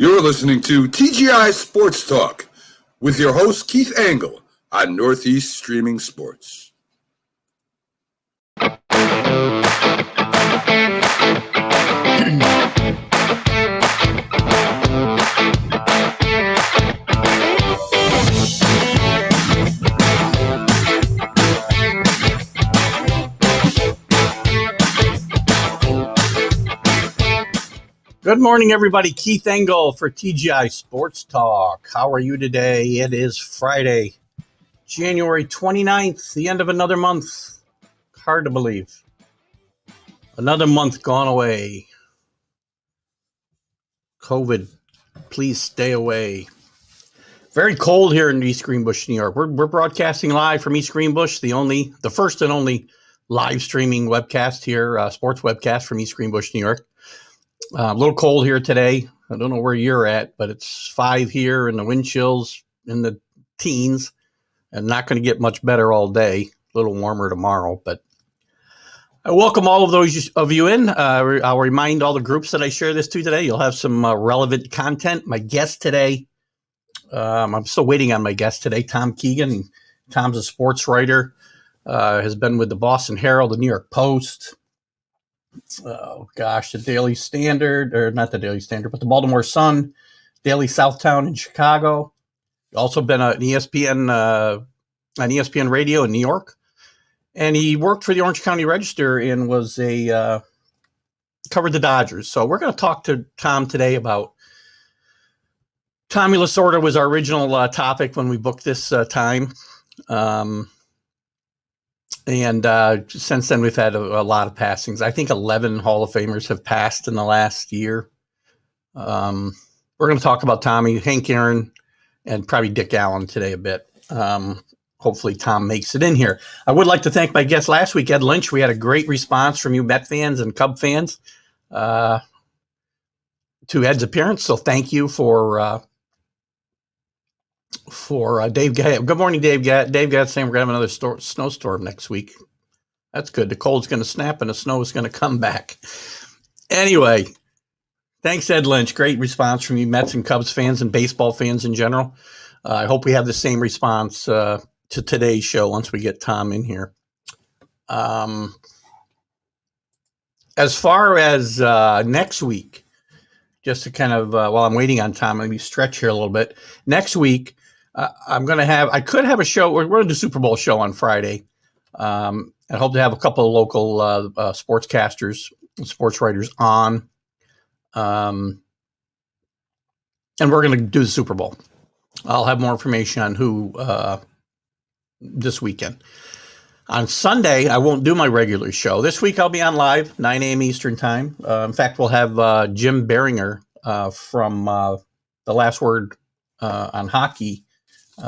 You're listening to TGI Sports Talk with your host, Keith Angle, on Northeast Streaming Sports. Good morning, everybody. Keith Engel for TGI Sports Talk. How are you today? It is Friday, January 29th, the end of another month. Hard to believe. Another month gone away. COVID, please stay away. Very cold here in East Greenbush, New York. We're broadcasting live from East Greenbush, the first and only live streaming webcast here, sports webcast from East Greenbush, New York. A little cold here today. I don't know where you're at, but it's 5 here and the wind chill's in the teens and not going to get much better all day. A little warmer tomorrow, but I welcome all of those of you in. I'll remind all the groups that I share this to today. You'll have some relevant content. My guest today, I'm still waiting on my guest today, Tom Keegan. Tom's a sports writer, has been with the Boston Herald, the New York Post, the Daily Standard, or not the Daily Standard, but the Baltimore Sun, Daily Southtown in Chicago. Also been on ESPN Radio in New York. And he worked for the Orange County Register and was covered the Dodgers. So we're going to talk to Tom today about Tommy Lasorda was our original topic when we booked this time. And since then, we've had a lot of passings. I think 11 Hall of Famers have passed in the last year. We're going to talk about Tommy, Hank Aaron, and probably Dick Allen today a bit. Hopefully, Tom makes it in here. I would like to thank my guest last week, Ed Lynch. We had a great response from you Met fans and Cub fans to Ed's appearance. So thank you for Dave Gatt. Good morning, Dave Gatt. Dave Gatt saying we're going to have another snowstorm next week. That's good. The cold's going to snap and the snow is going to come back. Anyway, thanks, Ed Lynch. Great response from you Mets and Cubs fans and baseball fans in general. I hope we have the same response to today's show once we get Tom in here. As far as next week, just to kind of, while I'm waiting on Tom, maybe stretch here a little bit. Next week, I could have a show. We're going to do Super Bowl show on Friday. I hope to have a couple of local sportscasters, sports writers on. And we're going to do the Super Bowl. I'll have more information on who this weekend. On Sunday, I won't do my regular show. This week, I'll be on live, 9 a.m. Eastern time. In fact, we'll have Jim Beringer from The Last Word on Hockey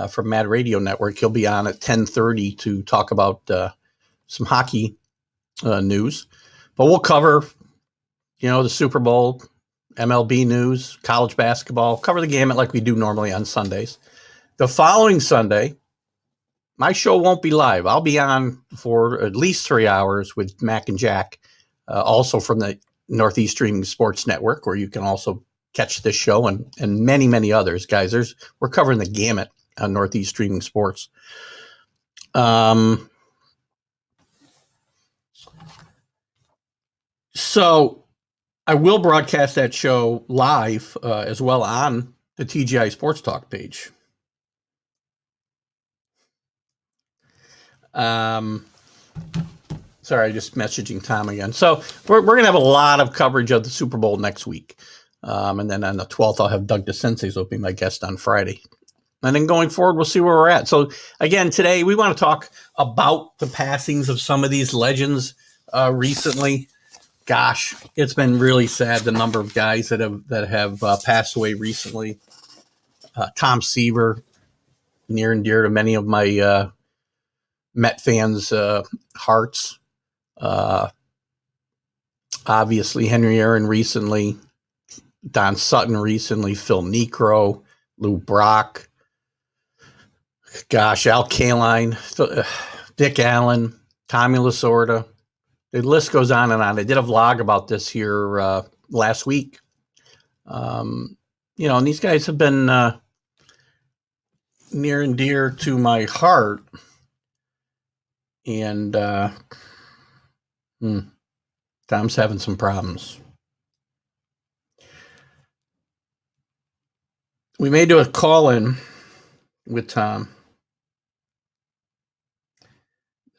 from Mad Radio Network. He'll be on at 10:30 to talk about some hockey news. But we'll cover, the Super Bowl, MLB news, college basketball, cover the gamut like we do normally on Sundays. The following Sunday, my show won't be live. I'll be on for at least 3 hours with Mac and Jack, also from the Northeast Streaming Sports Network, where you can also catch this show and many, many others. Guys, we're covering the gamut on Northeast Streaming Sports. So I will broadcast that show live as well on the TGI Sports Talk page. Sorry, just messaging Tom again. So we're going to have a lot of coverage of the Super Bowl next week. And then on the 12th, I'll have Doug DeCinces will be my guest on Friday. And then going forward, we'll see where we're at. So again, today we want to talk about the passings of some of these legends recently. Gosh, it's been really sad, the number of guys that have passed away recently. Tom Seaver, near and dear to many of my Met fans' hearts. Obviously, Henry Aaron recently, Don Sutton recently, Phil Niekro, Lou Brock, Al Kaline, Dick Allen, Tommy Lasorda. The list goes on and on. I did a vlog about this here last week. And these guys have been near and dear to my heart. And Tom's having some problems. We may do a call-in with Tom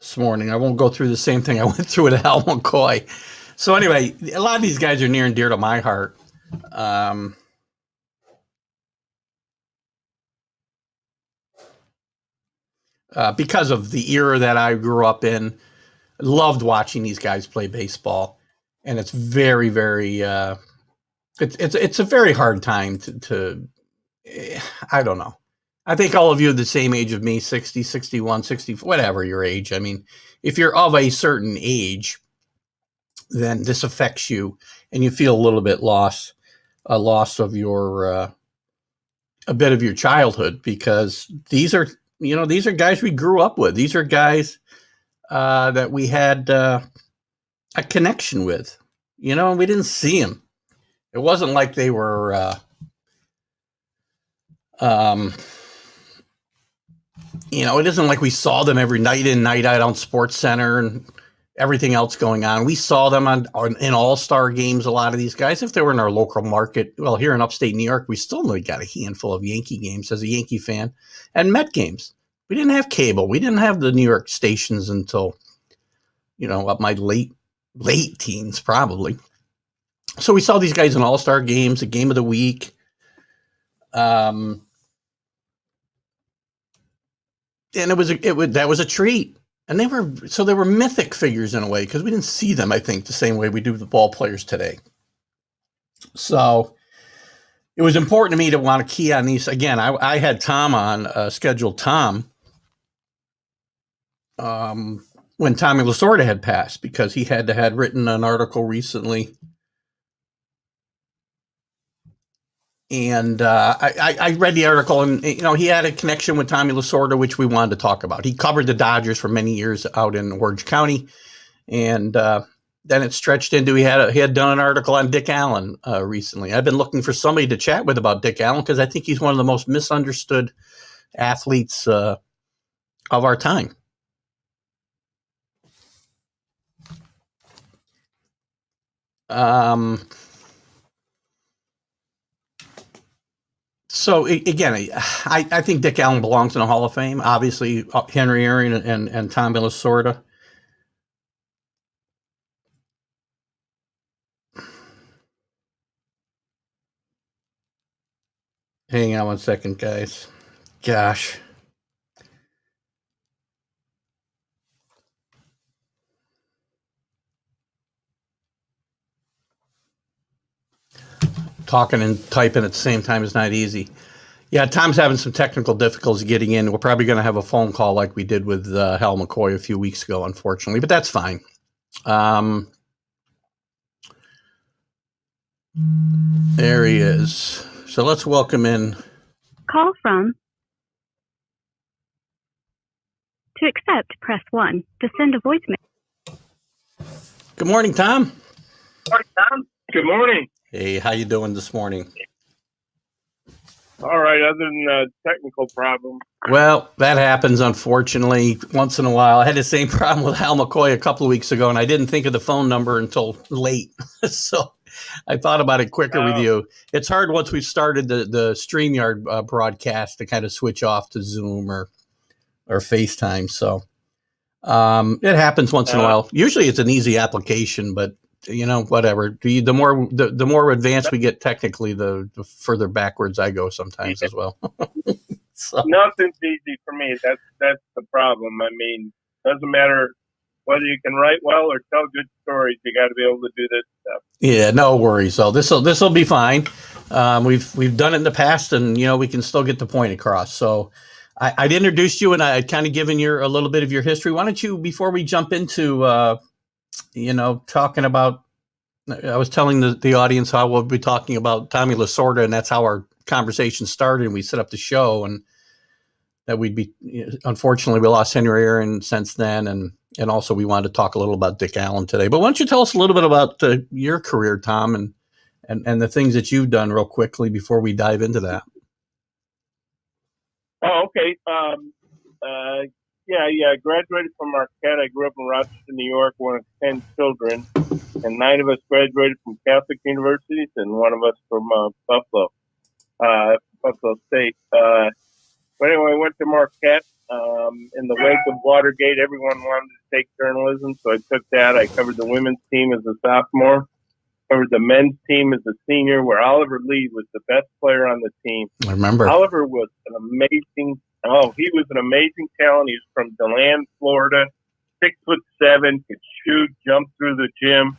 this morning. I won't go through the same thing I went through with Hal McCoy. So anyway, a lot of these guys are near and dear to my heart. Because of the era that I grew up in, loved watching these guys play baseball, and it's very, very. It's a very hard time to I don't know. I think all of you are the same age of me, 60, 61, 60, whatever your age. I mean, if you're of a certain age, then this affects you, and you feel a little bit a loss of your a bit of your childhood, because these are guys we grew up with. These are guys that we had a connection with, and we didn't see them. It wasn't like they were it isn't like we saw them every night in, night out on Sports Center and everything else going on. We saw them in all-star games, a lot of these guys. If they were in our local market, well, here in upstate New York, we still only got a handful of Yankee games as a Yankee fan, and Met games. We didn't have cable. We didn't have the New York stations until, up my late teens, probably. So we saw these guys in all-star games, a game of the week. And that was a treat. And they were mythic figures in a way, because we didn't see them, I think, the same way we do the ball players today. So it was important to me to want to key on these. Again, I had Tom on, scheduled Tom, when Tommy Lasorda had passed, because he had written an article recently. And I read the article, and he had a connection with Tommy Lasorda, which we wanted to talk about. He covered the Dodgers for many years out in Orange County, and then it stretched into he had done an article on Dick Allen recently. I've been looking for somebody to chat with about Dick Allen, because I think he's one of the most misunderstood athletes of our time. So again, I think Dick Allen belongs in the Hall of Fame. Obviously, Henry Aaron and Tommy Lasorda. Hang on one second, guys. Gosh. Talking and typing at the same time is not easy. Yeah, Tom's having some technical difficulties getting in. We're probably going to have a phone call like we did with Hal McCoy a few weeks ago, unfortunately, but that's fine. There he is. So let's welcome in. Call from. To accept, press 1. To send a voicemail. Good morning, Tom. Morning, Tom. Good morning. Hey, how you doing this morning? All right, other than a technical problem. Well, that happens, unfortunately, once in a while. I had the same problem with Hal McCoy a couple of weeks ago, and I didn't think of the phone number until late. So I thought about it quicker with you. It's hard once we've started the StreamYard broadcast to kind of switch off to Zoom or FaceTime. So it happens once in a while. Usually it's an easy application, but whatever. The more advanced we get technically, the further backwards I go sometimes as well. So. Nothing's easy for me. That's the problem. I mean, doesn't matter whether you can write well or tell good stories. You got to be able to do this stuff. Yeah, no worries. So this will be fine. We've done it in the past, and we can still get the point across. So I'd introduced you, and I'd kind of given a little bit of your history. Why don't you, before we jump into talking about, I was telling the audience how we'll be talking about Tommy Lasorda, and that's how our conversation started. And we set up the show, and that unfortunately, we lost Henry Aaron since then. And also we wanted to talk a little about Dick Allen today. But why don't you tell us a little bit about your career, Tom, and the things that you've done real quickly before we dive into that. Oh, okay. Yeah. I graduated from Marquette. I grew up in Rochester, New York, one of 10 children, and 9 of us graduated from Catholic universities, and one of us from Buffalo State. But anyway, I went to Marquette. In the wake of Watergate, everyone wanted to take journalism, so I took that. I covered the women's team as a sophomore, covered the men's team as a senior, where Oliver Lee was the best player on the team. I remember. Oliver was he was an amazing talent. He was from DeLand, Florida, 6'7", could shoot, jump through the gym.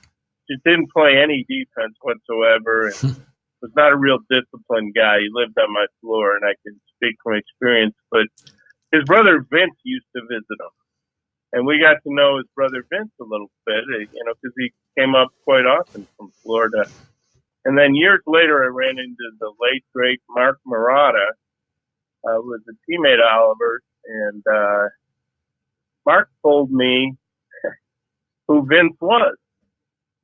Just didn't play any defense whatsoever, and was not a real disciplined guy. He lived on my floor, and I can speak from experience. But his brother Vince used to visit him, and we got to know his brother Vince a little bit, because he came up quite often from Florida. And then years later, I ran into the late, great Mark Murata, who was a teammate of Oliver's, and Mark told me who Vince was.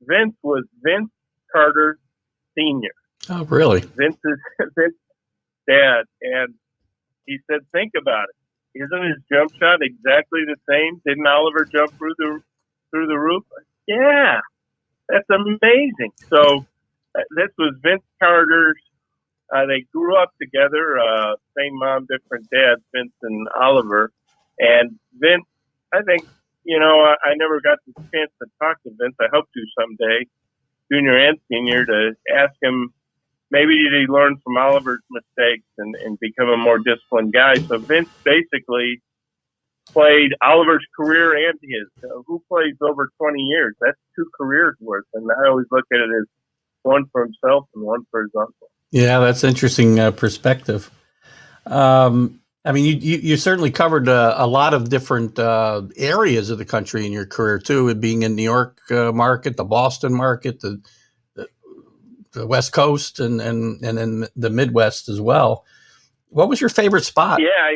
Vince was Vince Carter Sr. Oh, really? Vince's dad. And he said, think about it. Isn't his jump shot exactly the same? Didn't Oliver jump through the roof? Yeah, that's amazing. So this was Vince Carter's. They grew up together, same mom, different dads, Vince and Oliver. And Vince, I think, I never got the chance to talk to Vince. I hope to someday, junior and senior, to ask him, maybe did he learn from Oliver's mistakes and become a more disciplined guy? So Vince basically played Oliver's career and his. Who plays over 20 years? That's 2 careers worth. And I always look at it as one for himself and one for his uncle. Yeah, that's interesting perspective. I mean, you certainly covered a lot of different areas of the country in your career too, being in New York market, the Boston market, the West Coast, and then the Midwest as well. What was your favorite spot? Yeah.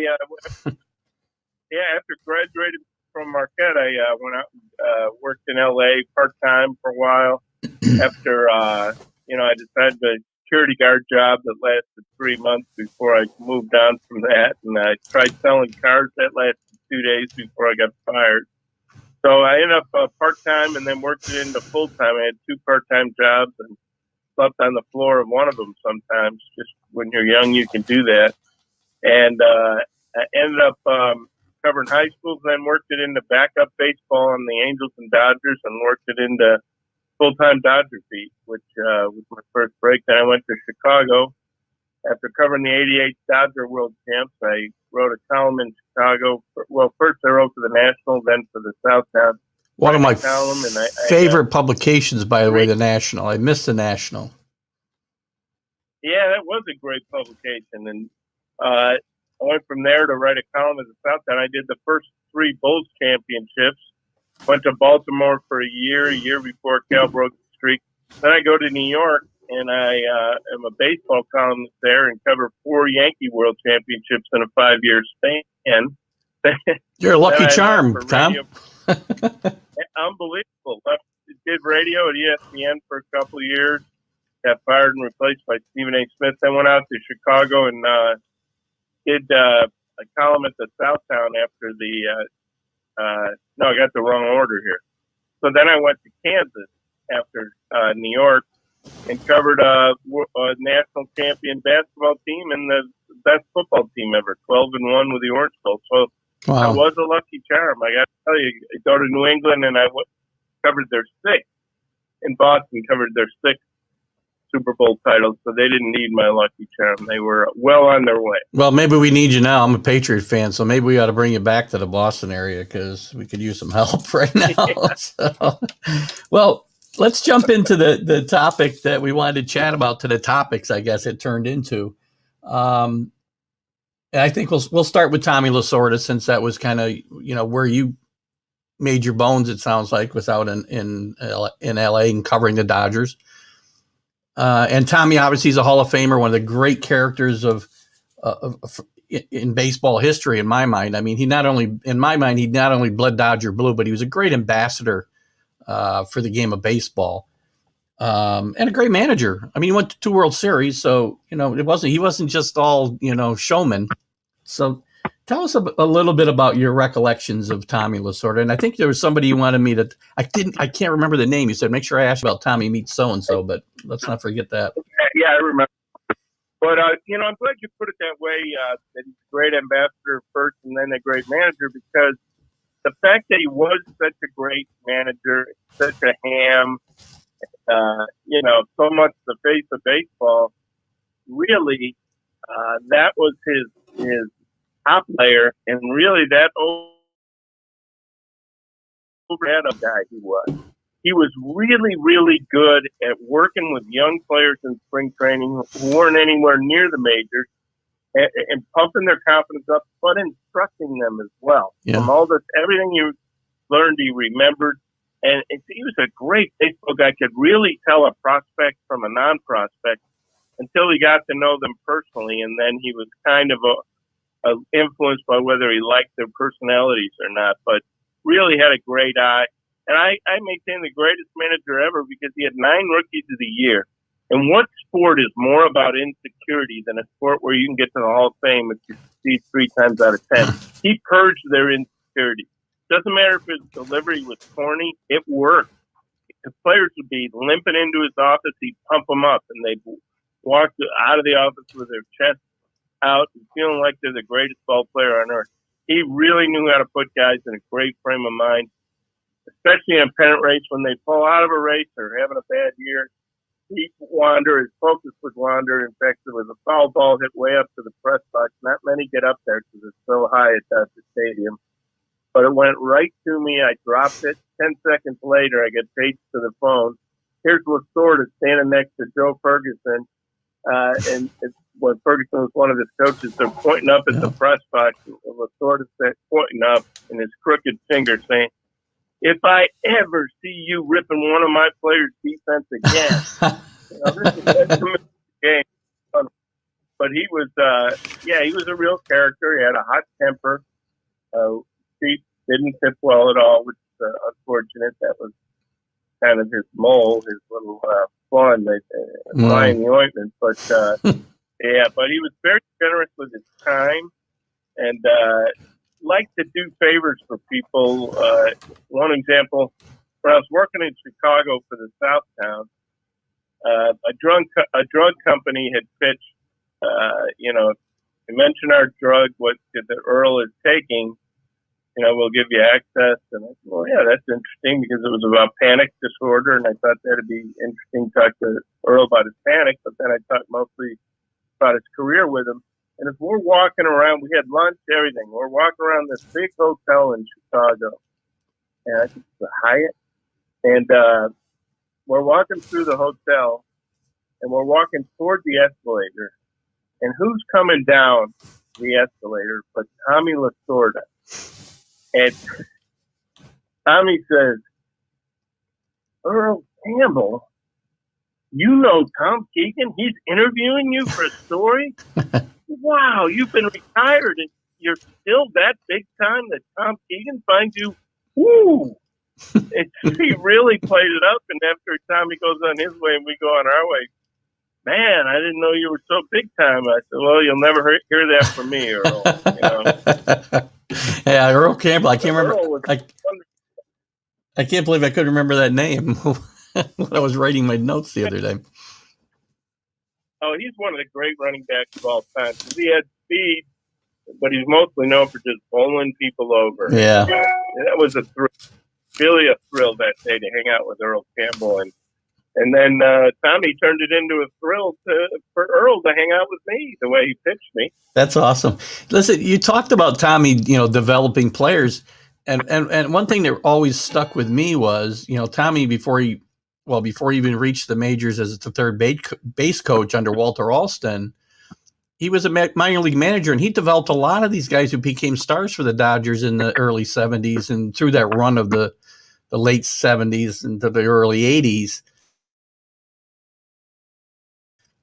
After graduating from Marquette, I went out and worked in LA part time for a while. After I decided to security guard job that lasted 3 months before I moved on from that, and I tried selling cars. That lasted 2 days before I got fired. So I ended up part-time and then worked it into full-time. I had 2 part-time jobs and slept on the floor of one of them sometimes. Just when you're young, you can do that. And I ended up covering high schools, then worked it into backup baseball on the Angels and Dodgers, and worked it into full-time Dodger beat, which was my first break. Then I went to Chicago. After covering the 88 Dodger World Champs, I wrote a column in Chicago. First I wrote for the National, then for the Southtown. One of my favorite publications, by the way, the National. I missed the National. Yeah, that was a great publication. And I went from there to write a column at the Southtown. I did the first 3 Bulls championships. Went to Baltimore for a year before Cal broke the streak. Then I go to New York, and I am a baseball columnist there and cover 4 Yankee World Championships in a 5-year span. You're a lucky charm, Tom. Unbelievable. Did radio at ESPN for a couple of years. Got fired and replaced by Stephen A. Smith. Then went out to Chicago and did a column at the Southtown after the no, I got the wrong order here. So then I went to Kansas after New York and covered a national champion basketball team and the best football team ever, 12-1 with the Orange Bowl. So I was a lucky charm. I got to tell you, I go to New England and I covered their 6th. In Boston, covered their 6th Super Bowl titles, so they didn't need my lucky charm. They were well on their way. Well, maybe we need you now. I'm a Patriot fan, so maybe we ought to bring you back to the Boston area because we could use some help right now. So, well, let's jump into the topic that we wanted to chat about, to the topics, I guess it turned into. And I think we'll start with Tommy Lasorda, since that was kind of, where you made your bones, it sounds like, was out in LA and covering the Dodgers. And Tommy, obviously, is a Hall of Famer, one of the great characters in baseball history, in my mind. I mean, he not only bled Dodger blue, but he was a great ambassador for the game of baseball. and a great manager. I mean, he went to 2 World Series, so he wasn't just all showman. So, tell us a little bit about your recollections of Tommy Lasorda. And I think there was somebody you wanted me to. I can't remember the name. You said make sure I ask about Tommy meets so and so, but let's not forget that. Yeah, I remember. But I'm glad you put it that way. That he's a great ambassador first, and then a great manager, because the fact that he was such a great manager, such a ham, so much the face of baseball, really, that was his top layer, and really that overhead guy he was. He was really, really good at working with young players in spring training who weren't anywhere near the majors, and pumping their confidence up, but instructing them as well. Yeah. From all this, everything you learned, he remembered. And he was a great baseball guy, could really tell a prospect from a non-prospect until he got to know them personally. And then he was kind of influenced by whether he liked their personalities or not, but really had a great eye. And I maintain the greatest manager ever, because he had 9 rookies of the year. And what sport is more about insecurity than a sport where you can get to the Hall of Fame if you succeed 3 times out of 10? He purged their insecurity. Doesn't matter if his delivery was corny, it worked. The players would be limping into his office, he'd pump them up, and they'd walk out of the office with their chest out and feeling like they're the greatest ball player on earth. He really knew how to put guys in a great frame of mind, especially in a pennant race. When they pull out of a race or having a bad year, he'd wander, his focus would wander. In fact, there was a foul ball hit way up to the press box. Not many get up there because it's so high at the stadium. But it went right to me. I dropped it. 10 seconds later, I get taped to the phone. Here's Lasorda standing next to Joe Ferguson. When Ferguson was one of his coaches, they're pointing up at the press box. And Lasorda pointing up in his crooked finger saying, "If I ever see you ripping one of my players' defense again," that's a game. But he was, he was a real character. He had a hot temper. Feet didn't tip well at all, which is unfortunate. That was kind of his mole, his little flaw in applying the ointment. But but he was very generous with his time, and liked to do favors for people. One example, when I was working in Chicago for the South Town, a drug company had pitched, you mention our drug, what the Earl is taking, we'll give you access. And I said, well, yeah, that's interesting, because it was about panic disorder, and I thought that'd be interesting to talk to Earl about his panic, but then I talked mostly about his career with him. And as we're walking around, we had lunch, everything. We're walking around this big hotel in Chicago, and I think it's the Hyatt. And we're walking through the hotel, and we're walking toward the escalator. And who's coming down the escalator but Tommy Lasorda? And Tommy says, "Earl Campbell, you know Tom Keegan? He's interviewing you for a story? Wow, you've been retired and you're still that big time that Tom Keegan finds you? Woo!" He really played it up, and after Tommy goes on his way and we go on our way, "Man, I didn't know you were so big time." I said, "Well, you'll never hear that from me, Earl." Yeah, Earl Campbell. I can't remember. I can't believe I couldn't remember that name when I was writing my notes the other day. Oh, he's one of the great running backs of all time. He had speed, but he's mostly known for just bowling people over. Yeah. And that was a thrill, really a thrill that day to hang out with Earl Campbell. And then Tommy turned it into a thrill for Earl to hang out with me the way he pitched me. That's awesome. Listen, you talked about Tommy, developing players. And one thing that always stuck with me was, Tommy, before he even reached the majors as the third base coach under Walter Alston, he was a minor league manager, and he developed a lot of these guys who became stars for the Dodgers in the early 70s and through that run of the late 70s into the early 80s.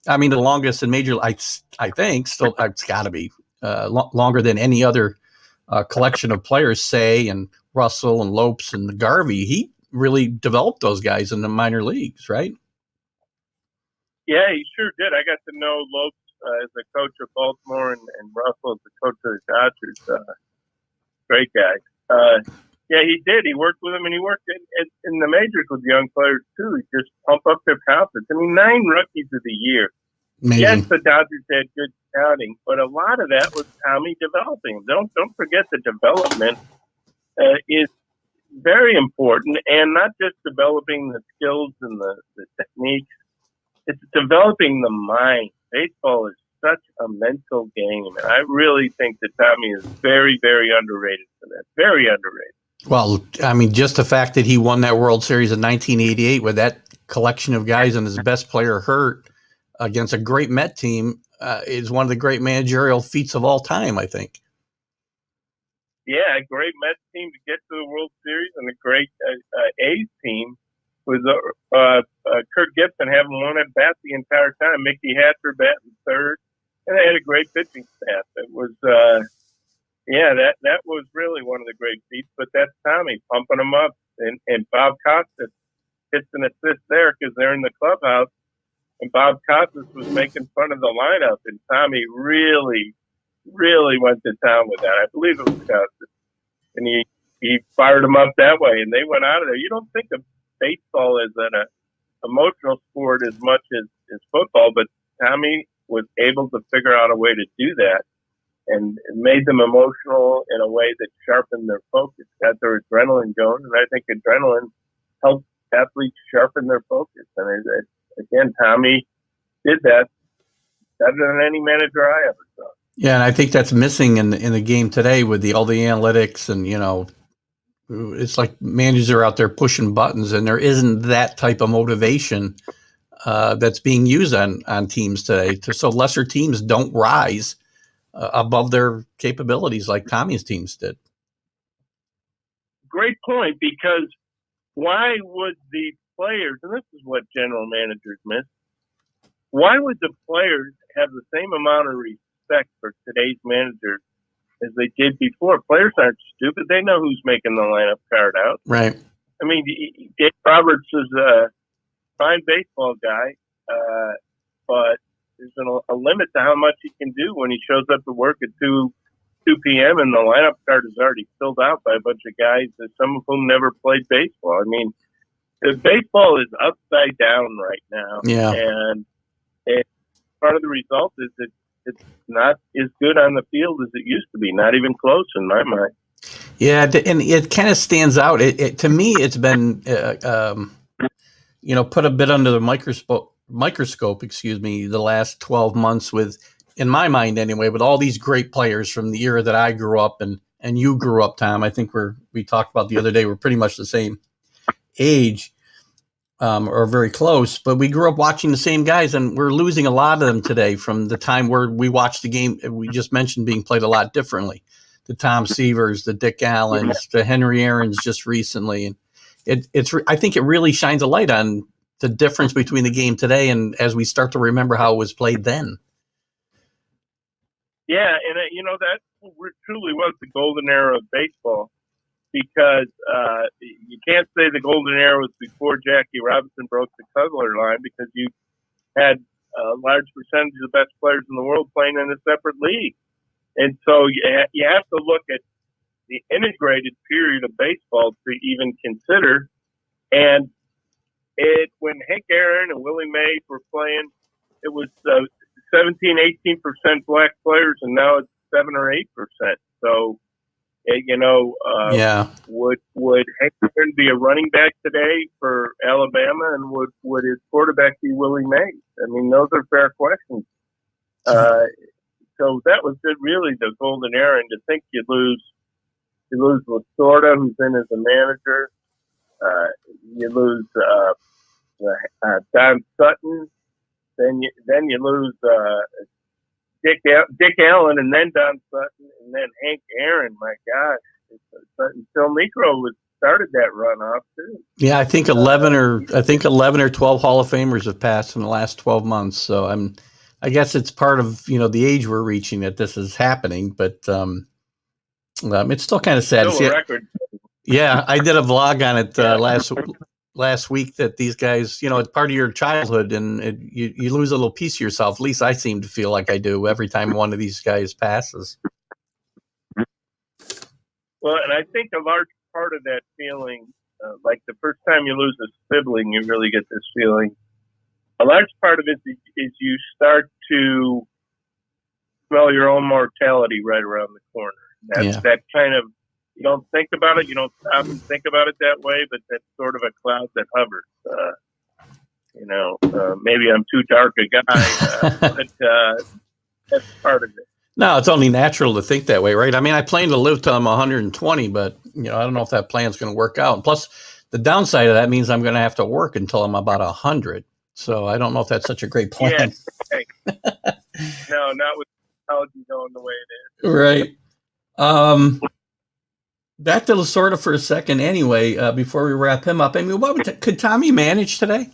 I mean, the longest in major, I think, still it's got to be longer than any other collection of players, Say and Russell and Lopes and Garvey. He really developed those guys in the minor leagues, right? Yeah, he sure did. I got to know Lopes as a coach of Baltimore and Russell as the coach of the Dodgers. Great guy. Yeah, he did. He worked with him, and he worked in the majors with young players, too. He just pump up their confidence. I mean, 9 rookies of the year. Amazing. Yes, the Dodgers had good scouting, but a lot of that was Tommy developing. Don't forget the development is very important, and not just developing the skills and the techniques. It's developing the mind. Baseball is such a mental game, and I really think that Tommy is very, very underrated for that. Very underrated. Well, I mean, just the fact that he won that World Series in 1988 with that collection of guys and his best player hurt against a great Met team is one of the great managerial feats of all time, I think. Yeah, a great Mets team to get to the World Series, and a great A's team with Kirk Gibson having one at bat the entire time, Mickey Hatcher batting third, and they had a great pitching staff. It was, that was really one of the great feats. But that's Tommy pumping them up, and Bob Costas hits an assist there because they're in the clubhouse, and Bob Costas was making fun of the lineup, and Tommy really went to town with that. I believe it was Costas, and he fired them up that way, and they went out of there. You don't think of baseball as an emotional sport as much as football, but Tommy was able to figure out a way to do that, and it made them emotional in a way that sharpened their focus, got their adrenaline going, and I think adrenaline helps athletes sharpen their focus. And again, Tommy did that better than any manager I ever saw. Yeah, and I think that's missing in the game today with all the analytics, and it's like managers are out there pushing buttons, and there isn't that type of motivation that's being used on teams today. So lesser teams don't rise above their capabilities like Tommy's teams did. Great point, because why would the players, and this is what general managers miss, why would the players have the same amount of respect for today's managers as they did before? Players aren't stupid. They know who's making the lineup card out. Right. I mean, Dave Roberts is a fine baseball guy, but there's a limit to how much he can do when he shows up to work at 2 p.m. and the lineup card is already filled out by a bunch of guys, some of whom never played baseball. I mean, the baseball is upside down right now. Yeah. And part of the result is that it's not as good on the field as it used to be, not even close in my mind. Yeah, and it kind of stands out. To me, it's been, put a bit under the microscope, the last 12 months with, in my mind anyway, with all these great players from the era that I grew up and you grew up, Tom. I think we talked about the other day, we're pretty much the same age. Or very close, but we grew up watching the same guys, and we're losing a lot of them today from the time where we watched the game we just mentioned being played a lot differently. The Tom Seavers, the Dick Allens, the Henry Aarons just recently. And I think it really shines a light on the difference between the game today and as we start to remember how it was played then. Yeah, and that truly was the golden era of baseball. Because you can't say the golden era was before Jackie Robinson broke the Cutler line, because you had a large percentage of the best players in the world playing in a separate league. And so you have to look at the integrated period of baseball to even consider. And when Hank Aaron and Willie Mays were playing, it was 17, 18% black players, and now it's 7 or 8%. So, would Hank Aaron be a running back today for Alabama, and would his quarterback be Willie Mays? I mean, those are fair questions. So that was really the golden era, and to think you lose Lasorda, who's in as a manager, you lose Don Sutton, then you lose Dick Allen, and then Don Sutton, and then Hank Aaron. My gosh, Phil Niekro started that run off too. Yeah, I think 11 or 12 Hall of Famers have passed in the last 12 months. So I guess it's part of the age we're reaching that this is happening, but it's still kind of sad. Still a record. Yeah, I did a vlog on it last week that these guys, it's part of your childhood, and you lose a little piece of yourself. At least I seem to feel like I do every time one of these guys passes. Well, and I think a large part of that feeling, like the first time you lose a sibling, you really get this feeling. A large part of it is you start to smell your own mortality right around the corner. That kind of, you don't think about it, you don't stop and think about it that way, but that's sort of a cloud that hovers. Maybe I'm too dark a guy, but that's part of it. No, it's only natural to think that way, right? I mean, I plan to live till I'm 120, but I don't know if that plan's going to work out. And plus, the downside of that means I'm going to have to work until I'm about 100. So I don't know if that's such a great plan. Yeah. No, not with technology going the way it is. Right. Back to Lasorda for a second anyway, before we wrap him up. I mean, could Tommy manage today?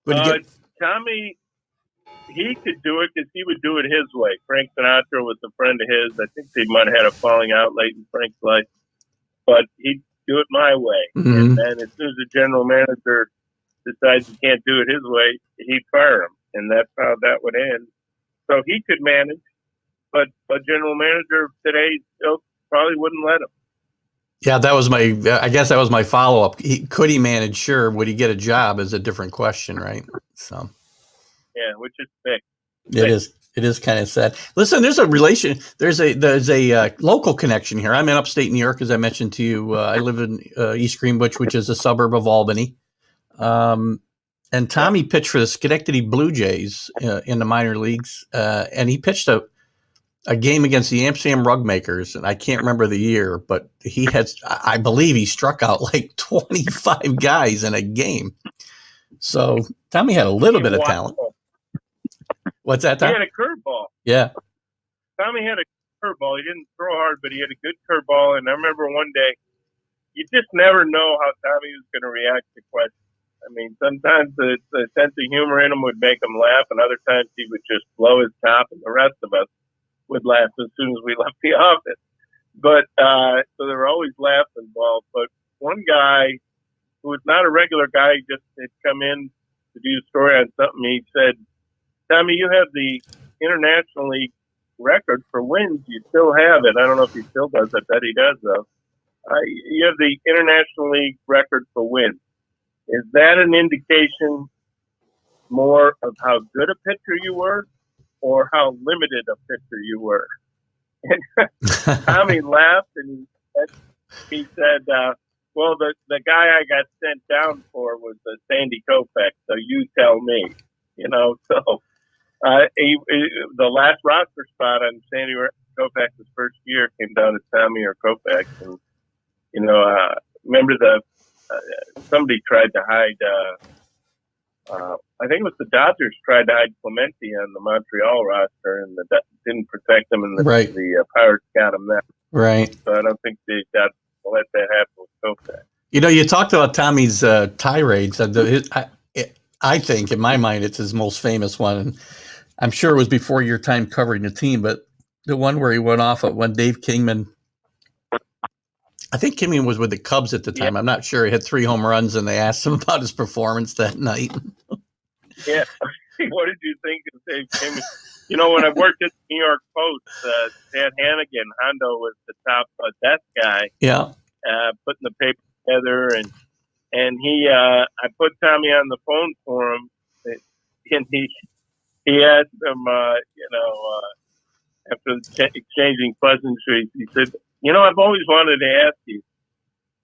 Tommy, he could do it because he would do it his way. Frank Sinatra was a friend of his. I think they might have had a falling out late in Frank's life, but he'd do it my way. Mm-hmm. And then as soon as the general manager decides he can't do it his way, he'd fire him. And that's how that would end. So he could manage, but general manager today still probably wouldn't let him. Yeah, I guess that was my follow-up. Could he manage? Sure. Would he get a job is a different question, right? So. Yeah, which is sick. It is kind of sad. Listen, there's a local connection here. I'm in upstate New York, as I mentioned to you. I live in East Greenwich, which is a suburb of Albany. And Tommy pitched for the Schenectady Blue Jays in the minor leagues, and he pitched a game against the Amsterdam Rugmakers, and I can't remember the year, but I believe he struck out like 25 guys in a game. So Tommy had a little bit of talent. What's that, Tom? He had a curveball. Yeah. Tommy had a curveball. He didn't throw hard, but he had a good curveball. And I remember one day, you just never know how Tommy was going to react to questions. I mean, sometimes the sense of humor in him would make him laugh, and other times he would just blow his top, and the rest of us would laugh as soon as we left the office. But so there were always laughs involved. But one guy who was not a regular guy, just had come in to do a story on something. He said, Tommy, you have the International League record for wins. You still have it. I don't know if he still does. I bet he does, though. You have the International League record for wins. Is that an indication more of how good a pitcher you were or how limited a pitcher you were? And Tommy laughed and he said, well, the guy I got sent down for was Sandy Koufax, so you tell me. So the last roster spot on Sandy Koufax's first year came down to Tommy or Koufax. And, remember somebody tried to hide, I think it was the Dodgers tried to hide Clemente on the Montreal roster and didn't protect him, and the Pirates got him that. Right. So I don't think they got to let that happen with Koufax. You talked about Tommy's tirades. I think, in my mind, it's his most famous one. And I'm sure it was before your time covering the team, but the one where he went off at when Dave Kingman, I think Kingman was with the Cubs at the time. Yeah. I'm not sure. He had 3 home runs, and they asked him about his performance that night. Yeah. What did you think of Dave Kingman? When I worked at the New York Post, Dan Hannigan, Hondo was the top desk guy. Yeah. Putting the paper together, and he, I put Tommy on the phone for him, and he asked him, after exchanging pleasantries, he said, I've always wanted to ask you,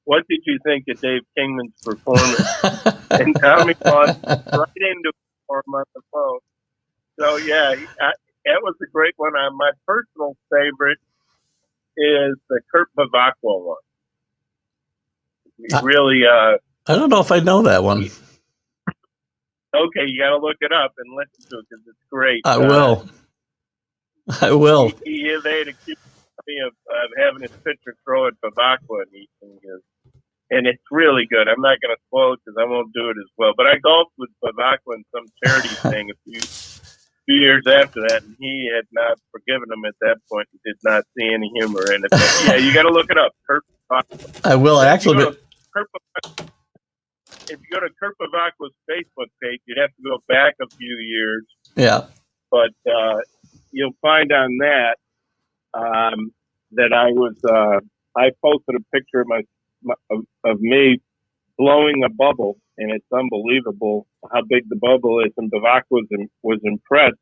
what did you think of Dave Kingman's performance? And Tommy walked right into him on the phone. So, yeah, that was a great one. My personal favorite is the Kurt Bavacqua one. Really, I don't know if I know that one. Okay, you got to look it up and listen to it because it's great. I will. They had accused me of having his pitcher throw at Bavacqua, and it's really good. I'm not going to spoil it because I won't do it as well. But I golfed with Bavacqua in some charity thing a few years after that, and he had not forgiven him at that point. He did not see any humor in it. But yeah, you got to look it up. Kurt I will actually. If you go to Kurt Bavacqua's Facebook page, you'd have to go back a few years. Yeah. But you'll find on that that I posted a picture of me blowing a bubble, and it's unbelievable how big the bubble is. And Bavacqua was impressed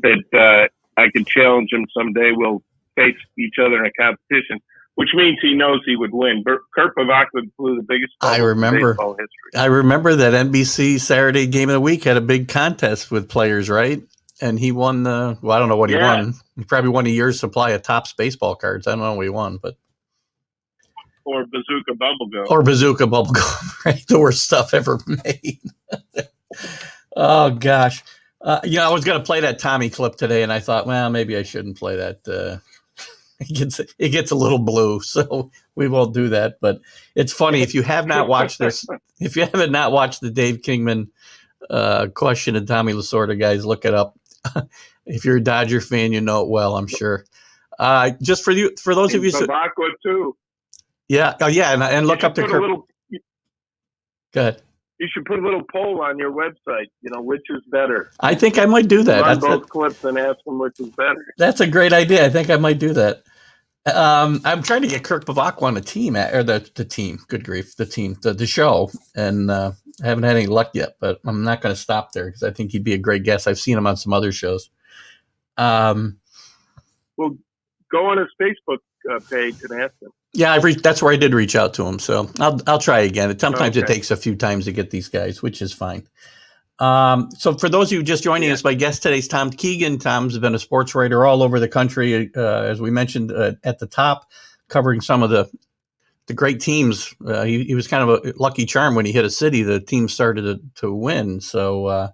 that I could challenge him someday. We'll face each other in a competition, which means he knows he would win. Kurt Bavacqua blew the biggest bubble in baseball history. I remember that NBC Saturday Game of the Week had a big contest with players, right? And he won I don't know what he won. He probably won a year's supply of Topps baseball cards. I don't know what he won, but. Or Bazooka Bubblegum, right? The worst stuff ever made. Oh, gosh. I was going to play that Tommy clip today, and I thought, well, maybe I shouldn't play that. It gets a little blue, so we won't do that. But it's funny, if you have not watched this, if you haven't not watched the Dave Kingman question of Tommy Lasorda, guys, look it up. If you're a Dodger fan, you know it well, I'm sure. Just for those of you, Bavacqua too. Yeah. Oh, yeah. And look up the. Go ahead. You should put a little poll on your website. Which is better. I think I might do that. Run both clips and ask them which is better. That's a great idea. I think I might do that. I'm trying to get Kirk Bavacqua on the team, or the team. Good grief, the team, the show, and I haven't had any luck yet. But I'm not going to stop there because I think he'd be a great guest. I've seen him on some other shows. Well, go on his Facebook page and ask him. Yeah, that's where I did reach out to him. So I'll try again. Sometimes It takes a few times to get these guys, which is fine. So for those of you just joining us, my guest today is Tom Keegan. Tom's been a sports writer all over the country, as we mentioned at the top, covering some of the great teams. He was kind of a lucky charm when he hit a city. The team started to win. So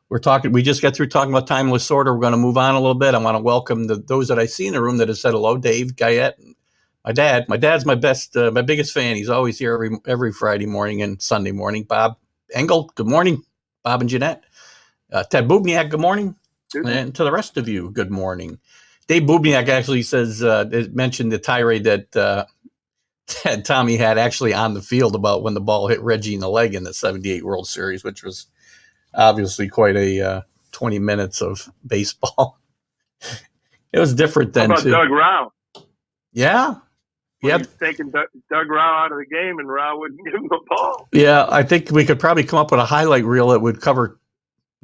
we just got through talking about Tommy Lasorda. We're going to move on a little bit. I want to welcome those that I see in the room that have said hello. Dave Guyette. My dad's my biggest fan. He's always here every Friday morning and Sunday morning. Bob Engel, good morning. Bob and Jeanette. Ted Bubniak, good morning. And to the rest of you, good morning. Dave Bubniak actually mentioned the tirade that Tommy had actually on the field about when the ball hit Reggie in the leg in the 78 World Series, which was obviously quite a 20 minutes of baseball. It was different then, How about too. Doug Rao? Yeah. He was taking Doug Rao out of the game, and Rao wouldn't give him the ball. Yeah, I think we could probably come up with a highlight reel that would cover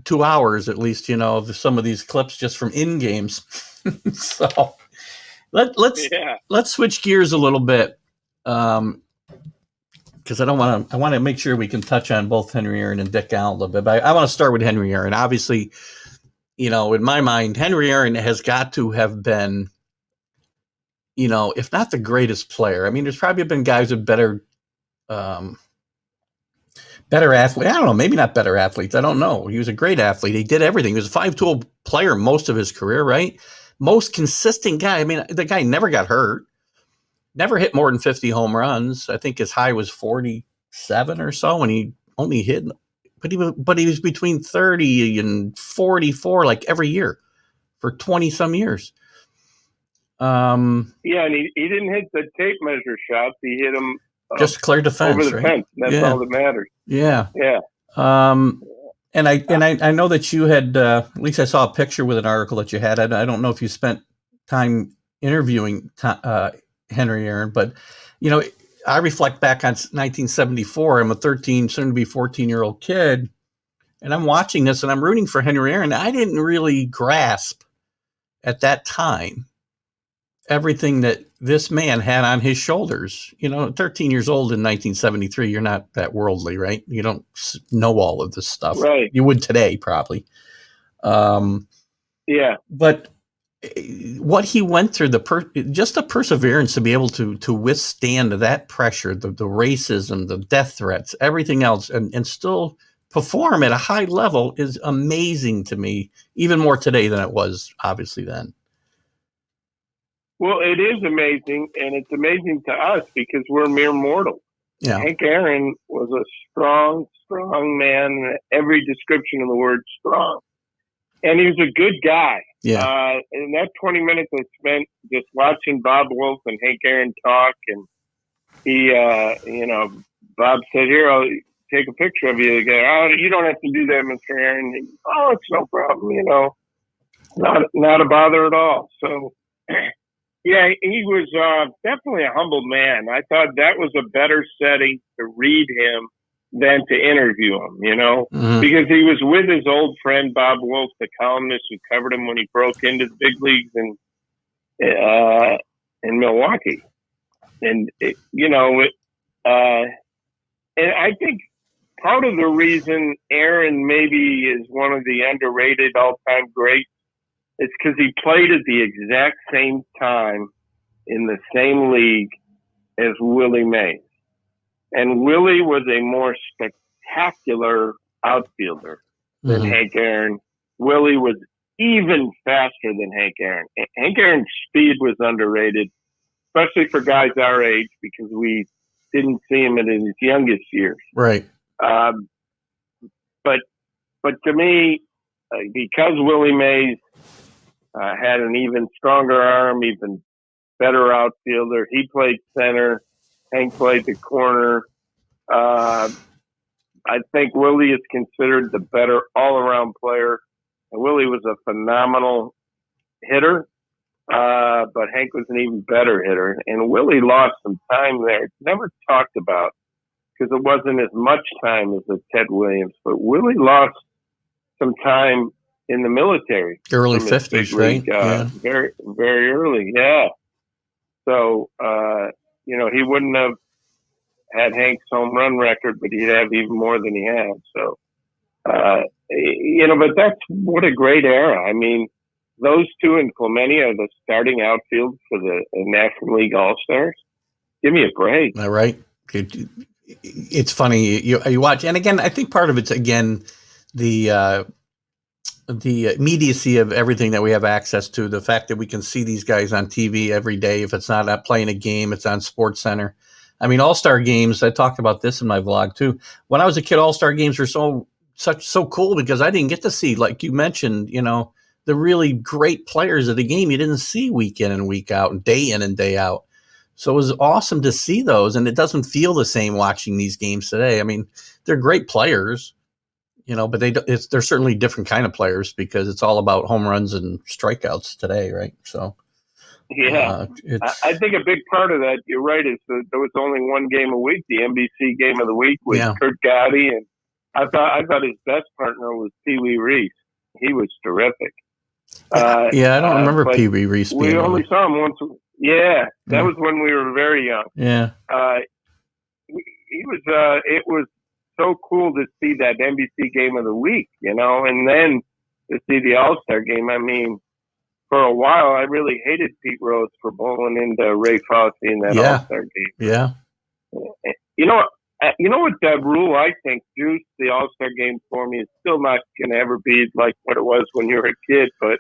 2 hours at least, of some of these clips just from in games. So let's switch gears a little bit, because I want to make sure we can touch on both Henry Aaron and Dick Allen a little bit. But I want to start with Henry Aaron. Obviously, in my mind, Henry Aaron has got to have been, if not the greatest player. I mean, there's probably been guys with better athletes. I don't know, maybe not better athletes. I don't know. He was a great athlete. He did everything. He was a 5-tool player most of his career, right? Most consistent guy. I mean, the guy never got hurt, never hit more than 50 home runs. I think his high was 47 or so, and he only hit, but he was between 30 and 44 like every year for 20 some years. And he didn't hit the tape measure shots. He hit them just clear defense over the fence. That's all that matters. Yeah. And I know that you had at least I saw a picture with an article that you had. I don't know if you spent time interviewing Henry Aaron, but I reflect back on 1974. I'm a 13, soon to be 14-year-old kid, and I'm watching this and I'm rooting for Henry Aaron. I didn't really grasp at that time everything that this man had on his shoulders. 13 years old in 1973, you're not that worldly, right? You don't know all of this stuff. Right. You would today, probably. But what he went through, just the perseverance to be able to withstand that pressure, the racism, the death threats, everything else, and still perform at a high level is amazing to me, even more today than it was obviously then. Well, it is amazing, and it's amazing to us because we're mere mortals. Yeah. Hank Aaron was a strong man, every description of the word strong. And he was a good guy. Yeah. And that 20 minutes I spent just watching Bob Wolf and Hank Aaron talk and Bob said, "Here, I'll take a picture of you." They go, "Oh, you don't have to do that, Mr. Aaron." Oh, it's no problem. Not a bother at all. So, yeah, he was definitely a humble man. I thought that was a better setting to read him than to interview him, because he was with his old friend Bob Wolf, the columnist who covered him when he broke into the big leagues in Milwaukee. And, and I think part of the reason Aaron maybe is one of the underrated all-time greats is because he played at the exact same time in the same league as Willie Mays. And Willie was a more spectacular outfielder than Hank Aaron. Willie was even faster than Hank Aaron. Hank Aaron's speed was underrated, especially for guys our age, because we didn't see him in his youngest years. Right. But to me, because Willie Mays had an even stronger arm, even better outfielder, he played center, Hank played the corner. I think Willie is considered the better all-around player. And Willie was a phenomenal hitter, but Hank was an even better hitter. And Willie lost some time there. It's never talked about because it wasn't as much time as the Ted Williams. But Willie lost some time in the military. Early 50s, right? Very, very early, yeah. So, he wouldn't have had Hank's home run record, but he'd have even more than he had. So, but that's what a great era. I mean, those two and Clemente are the starting outfield for the National League All-Stars. Give me a break. All right. It's funny. You watch, and again, I think part of it's, again, the immediacy of everything that we have access to, the fact that we can see these guys on TV every day. If it's not playing a game, it's on Sports Center. I mean, All-Star games, I talked about this in my vlog too. When I was a kid, All-Star games were so cool because I didn't get to see, like you mentioned, the really great players of the game you didn't see week in and week out and day out. So it was awesome to see those, and it doesn't feel the same watching these games today. I mean, they're great players, but they're certainly different kind of players because it's all about home runs and strikeouts today, right? So. Yeah, I think a big part of that, you're right, is that there was only one game a week. The NBC game of the week was Kurt Gowdy, and I thought his best partner was Pee Wee Reese. He was terrific. I don't remember Pee Wee Reese. We only saw him once. Yeah, that was when we were very young. Yeah, he was. It was so cool to see that NBC game of the week, and then to see the All-Star game. I mean, for a while, I really hated Pete Rose for bowling into Ray Fosse in that All-Star game. Yeah. You know what that rule, I think, juiced the All-Star game for me. It's still not going to ever be like what it was when you were a kid, but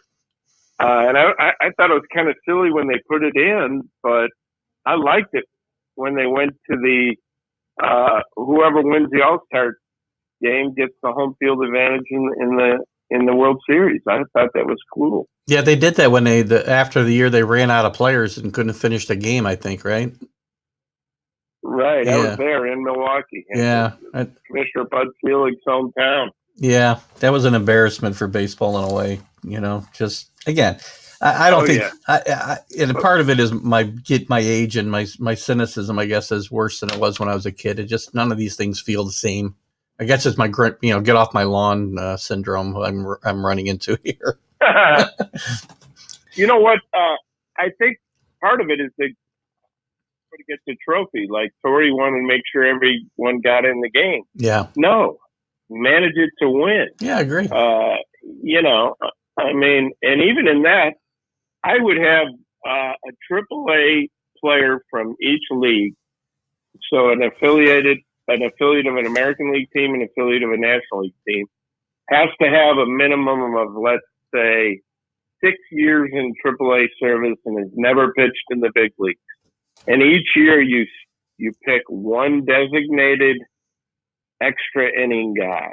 and I thought it was kind of silly when they put it in, but I liked it when they went to the whoever wins the All-Star game gets the home field advantage in the World Series. I thought that was cool. Yeah, they did that when after the year they ran out of players and couldn't finish the game, I think, right? Right. I was there in Milwaukee. Yeah. Commissioner Bud Selig's hometown. Yeah, that was an embarrassment for baseball in a way, just, again, I don't think, and part of it is my age and my cynicism, I guess, is worse than it was when I was a kid. It just, none of these things feel the same. I guess it's my, get off my lawn syndrome I'm running into here. You know what? I think part of it is to get the trophy. Like Torrey wanted to make sure everyone got in the game. Yeah. No, manage it to win. Yeah, I agree. I mean, and even in that, I would have a AAA player from each league. So an affiliate of an American League team, an affiliate of a National League team, has to have a minimum of, let's say, 6 years in AAA service and has never pitched in the big leagues. And each year you pick one designated extra inning guy,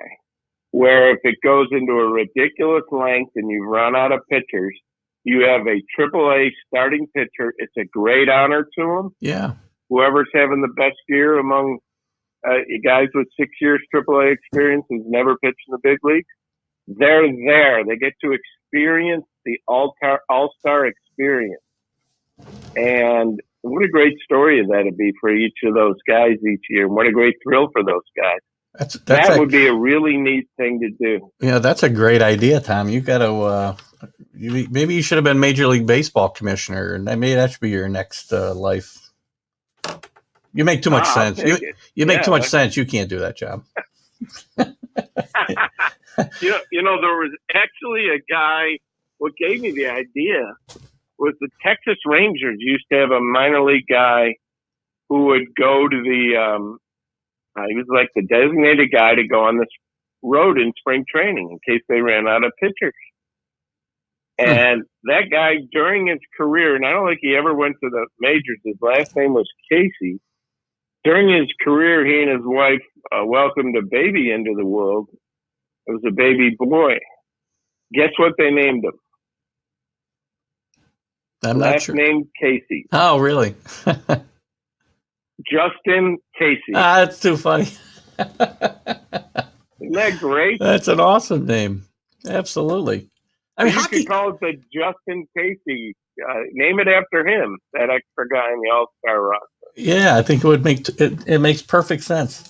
where if it goes into a ridiculous length and you run out of pitchers, you have a AAA starting pitcher. It's a great honor to him. Yeah. whoever's having the best year among guys with 6 years AAA experience who's never pitched in the big leagues, they're there. They get to experience the all-star experience. And what a great story that'd be for each of those guys each year. What a great thrill for those guys. That would be a really neat thing to do. Yeah, that's a great idea, Tom. You got to maybe you should have been Major League Baseball commissioner, and maybe that should be your next life. You make too much sense. You make too much sense. You can't do that job. You know, there was actually a guy. What gave me the idea was the Texas Rangers used to have a minor league guy who would go to the. He was like the designated guy to go on this road in spring training in case they ran out of pitchers. And that guy, during his career, and I don't think he ever went to the majors. His last name was Casey. During his career, he and his wife welcomed a baby into the world. It was a baby boy. Guess what they named him? I'm not sure. Last name Casey. Oh, really? Justin Casey. That's too funny. Isn't that great? That's an awesome name. Absolutely. I mean, you hockey could call it the Justin Casey. Name it after him, that extra guy in the All-Star roster. Yeah, I think it would make it makes perfect sense.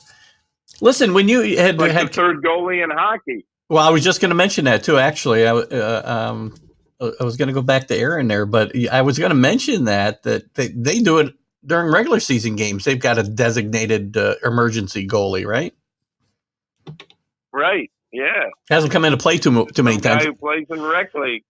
Listen, when you had the third goalie in hockey. Well, I was just going to mention that too. Actually, I was going to go back to Aaron there, but I was going to mention that they do it during regular season games. They've got a designated emergency goalie, right? Right. Yeah. Hasn't come into play too many times. Guy who plays in rec league.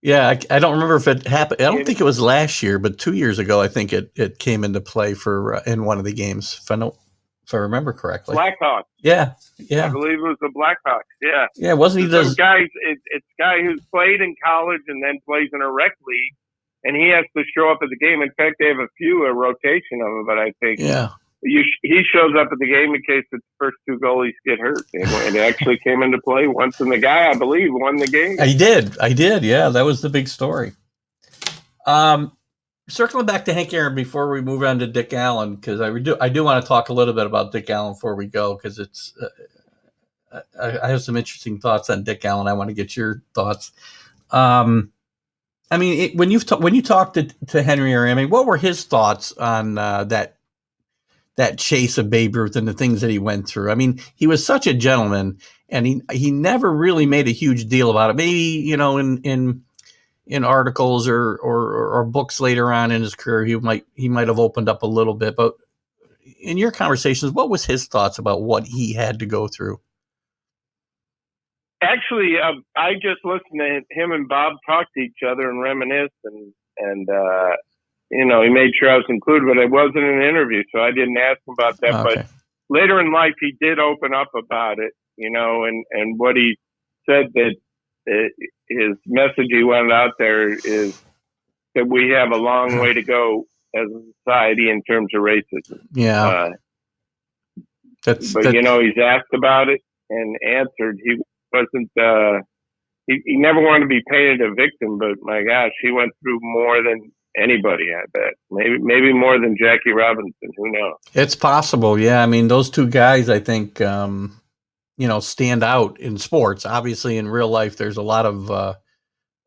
Yeah, I don't remember if it happened. I don't think it was last year, but 2 years ago, I think it came into play for in one of the games. If I remember correctly. Blackhawks. Yeah. I believe it was the Blackhawks. Yeah. Yeah, wasn't he those guys? It's a guy who's played in college and then plays in a rec league, and he has to show up at the game. In fact, they have a rotation of them, but I think he shows up at the game in case the first two goalies get hurt. And it actually came into play once, and the guy, I believe, won the game. I did. Yeah, that was the big story. Circling back to Hank Aaron before we move on to Dick Allen, because I do want to talk a little bit about Dick Allen before we go, because it's I have some interesting thoughts on Dick Allen. I want to get your thoughts. I mean, when you talked to Henry Aaron, I mean, what were his thoughts on that chase of Babe Ruth and the things that he went through? I mean, he was such a gentleman, and he never really made a huge deal about it. Maybe, in articles or books later on in his career, he might have opened up a little bit. But in your conversations, what was his thoughts about what he had to go through? Actually, I just listened to him and Bob talk to each other and reminisce, and he made sure I was included, but it wasn't an interview, so I didn't ask him about that. Okay. But later in life, he did open up about it, and what he said that his message he wanted out there is that we have a long way to go as a society in terms of racism. Yeah. He's asked about it and answered. He wasn't, he never wanted to be painted a victim, but my gosh, he went through more than anybody, I bet. Maybe more than Jackie Robinson. Who knows? It's possible. Yeah. I mean, those two guys, I think, stand out in sports. Obviously, in real life, there's a lot of,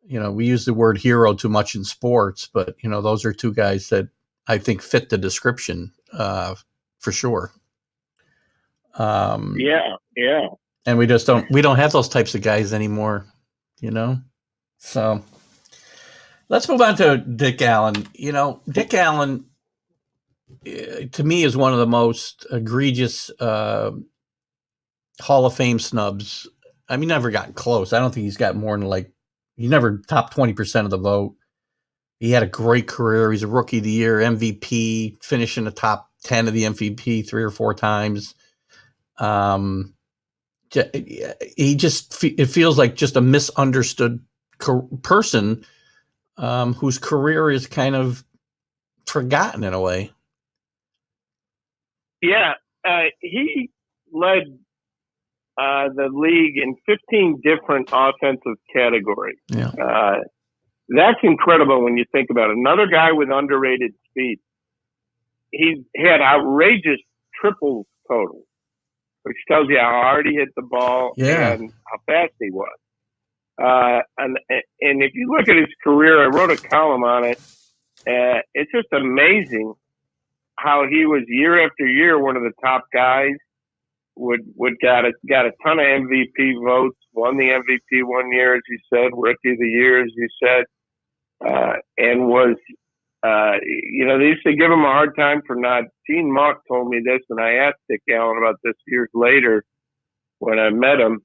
we use the word hero too much in sports, but, those are two guys that I think fit the description for sure. Yeah. And we don't have those types of guys anymore, So let's move on to Dick Allen. Dick Allen, to me, is one of the most egregious Hall of Fame snubs. I mean, never got close. I don't think he's got more than he never topped 20% of the vote. He had a great career. He's a Rookie of the Year, MVP, finishing the top 10 of the MVP 3 or 4 times. It feels like just a misunderstood person whose career is kind of forgotten in a way. Yeah, he led the league in 15 different offensive categories. Yeah. That's incredible when you think about it. Another guy with underrated speed. he had outrageous triples total, which tells you how hard he hit the ball and how fast he was. And if you look at his career, I wrote a column on it. It's just amazing how he was year after year one of the top guys. Got a ton of MVP votes. Won the MVP one year, as you said. Rookie of the year, as you said, and was. They used to give him a hard time for not. Gene Mauch told me this, and I asked Dick Allen about this years later when I met him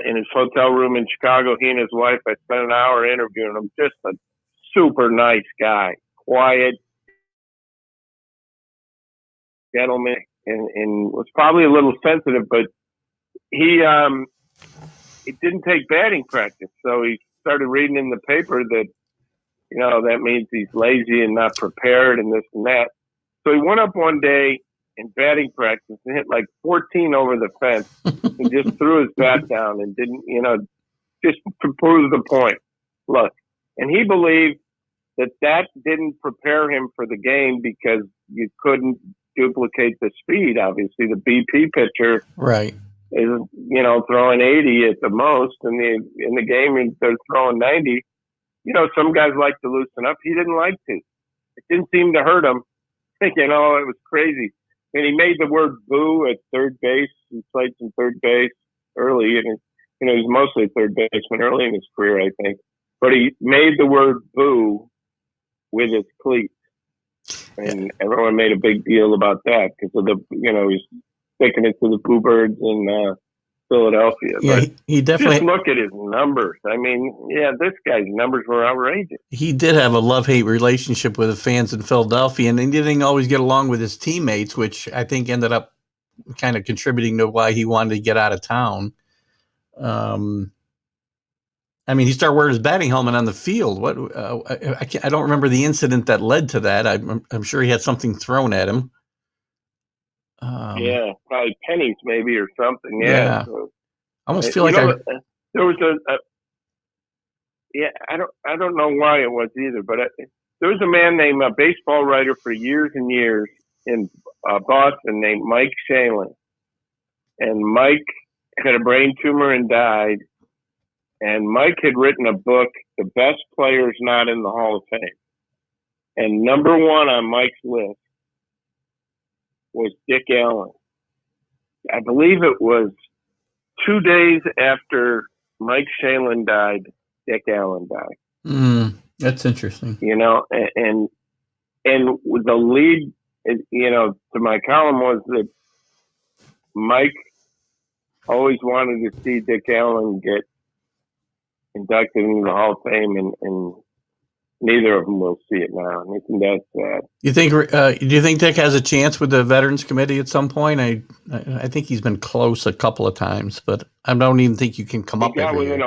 in his hotel room in Chicago. He and his wife, I spent an hour interviewing him. Just a super nice guy, quiet gentleman, and was probably a little sensitive, but he didn't take batting practice. So he started reading in the paper that, that means he's lazy and not prepared and this and that. So he went up one day in batting practice and hit like 14 over the fence and just threw his bat down and didn't, just to prove the point. Look, and he believed that didn't prepare him for the game because you couldn't duplicate the speed. Obviously, the BP pitcher is, throwing 80 at the most, and in the game they're throwing 90. Some guys like to loosen up. He didn't like to. It didn't seem to hurt him. It was crazy. And he made the word boo at third base. He played some third base early, and he's mostly a third baseman early in his career, I think. But he made the word boo with his cleats. And everyone made a big deal about that because of he's sticking it to the Boo Birds in Philadelphia. Yeah, but he definitely. Just look at his numbers. I mean, this guy's numbers were outrageous. He did have a love-hate relationship with the fans in Philadelphia, and he didn't always get along with his teammates, which I think ended up kind of contributing to why he wanted to get out of town. He started wearing his batting helmet on the field. What? I don't remember the incident that led to that. I'm sure he had something thrown at him. Probably pennies maybe or something. Yeah. So, I almost feel like there was I don't know why it was either, but there was a man named a baseball writer for years and years in Boston named Mike Shalin, and Mike had a brain tumor and died. And Mike had written a book, The Best Players Not in the Hall of Fame. And number one on Mike's list was Dick Allen. I believe it was 2 days after Mike Shalin died, Dick Allen died. That's interesting. And the lead, to my column was that Mike always wanted to see Dick Allen get inducted into the Hall of Fame, and neither of them will see it now. And isn't that sad? Do you think Dick has a chance with the Veterans Committee at some point? I think he's been close a couple of times, but I don't even think you can come up every year.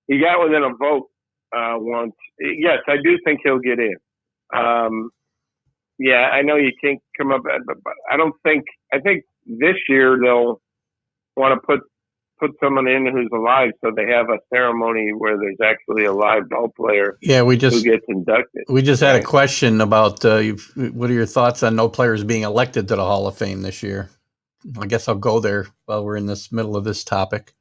He got within a vote once. Yes, I do think he'll get in. I know you can't come up, but I don't think. I think this year they'll want to put someone in who's alive, so they have a ceremony where there's actually a live ball player who gets inducted. We just had a question about what are your thoughts on no players being elected to the Hall of Fame this year? I guess I'll go there while we're in this middle of this topic.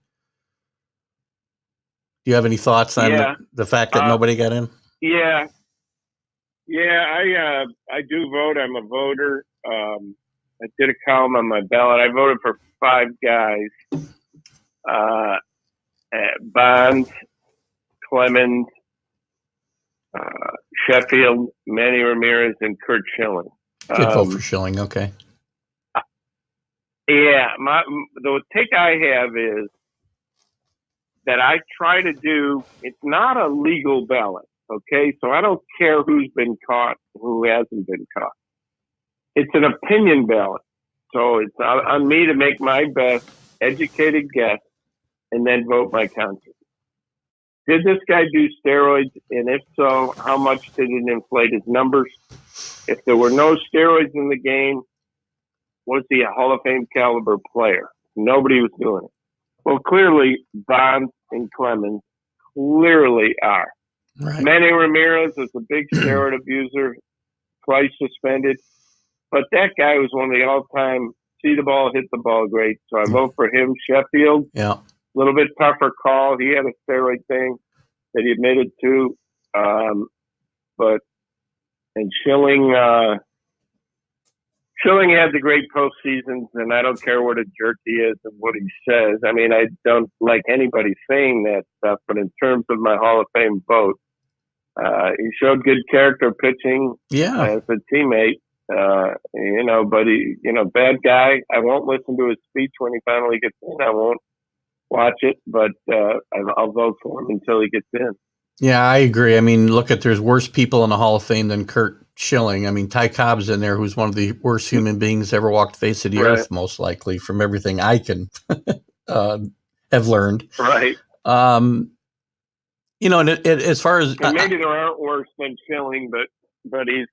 Do you have any thoughts on the fact that nobody got in? Yeah, I do vote. I'm a voter. I did a column on my ballot. I voted for 5 guys. Bonds, Clemens, Sheffield, Manny Ramirez, and Kurt Schilling. Good vote for Schilling. Okay. The take I have is that I try to do. It's not a legal ballot, okay? So I don't care who's been caught, who hasn't been caught. It's an opinion ballot, so it's on me to make my best educated guess and then vote my conscience. Did this guy do steroids? And if so, how much did it inflate his numbers? If there were no steroids in the game, was he a Hall of Fame caliber player? Nobody was doing it. Well, clearly, Bonds and Clemens clearly are. Right. Manny Ramirez was a big steroid abuser. twice suspended. But that guy was one of the all-time see the ball, hit the ball great. So I vote for him. Sheffield, Yeah. a little bit tougher call. He had a steroid thing that he admitted to. And Schilling had the great postseasons, and I don't care what a jerk he is and what he says. I mean, I don't like anybody saying that stuff, but in terms of my Hall of Fame vote, he showed good character pitching as a teammate. But he, bad guy. I won't listen to his speech when he finally gets in. I won't watch it, but I'll vote for him until he gets in. Yeah, I agree. I mean, there's worse people in the Hall of Fame than Kurt Schilling. I mean, Ty Cobb's in there, who's one of the worst human beings ever walked the face of the earth, most likely, from everything I can have learned. Right. And as far as maybe there aren't worse than Schilling, but he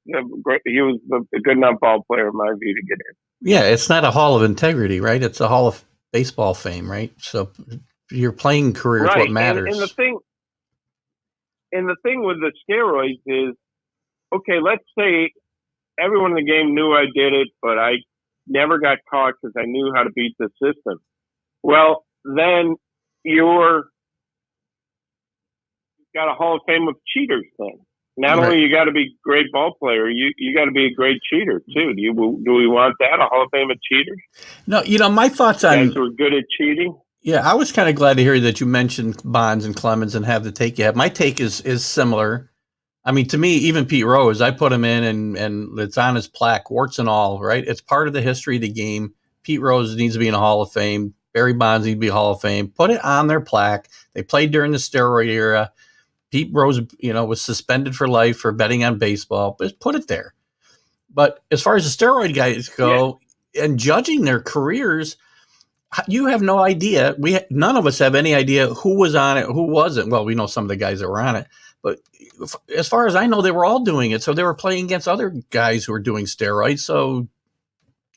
was a good enough ball player, in my view, to get in. Yeah, it's not a Hall of Integrity, right? It's a Hall of Baseball Fame, right? So your playing career is what matters. And the thing with the steroids is, okay, let's say everyone in the game knew I did it, but I never got caught because I knew how to beat the system. Well, then you've got a Hall of Fame of cheaters then. Not only you got to be a great ball player, you got to be a great cheater too. Do we want that, a Hall of Fame of cheaters? No, my thoughts on guys who are good at cheating. Yeah, I was kind of glad to hear that you mentioned Bonds and Clemens and have the take you have. My take is similar. I mean, to me, even Pete Rose, I put him in and it's on his plaque, warts and all, right? It's part of the history of the game. Pete Rose needs to be in a Hall of Fame. Barry Bonds needs to be a Hall of Fame. Put it on their plaque. They played during the steroid era. Pete Rose, was suspended for life for betting on baseball. But put it there. But as far as the steroid guys go, and judging their careers, you have no idea. None of us have any idea who was on it, who wasn't. Well, we know some of the guys that were on it, but as far as I know, they were all doing it. So they were playing against other guys who were doing steroids. So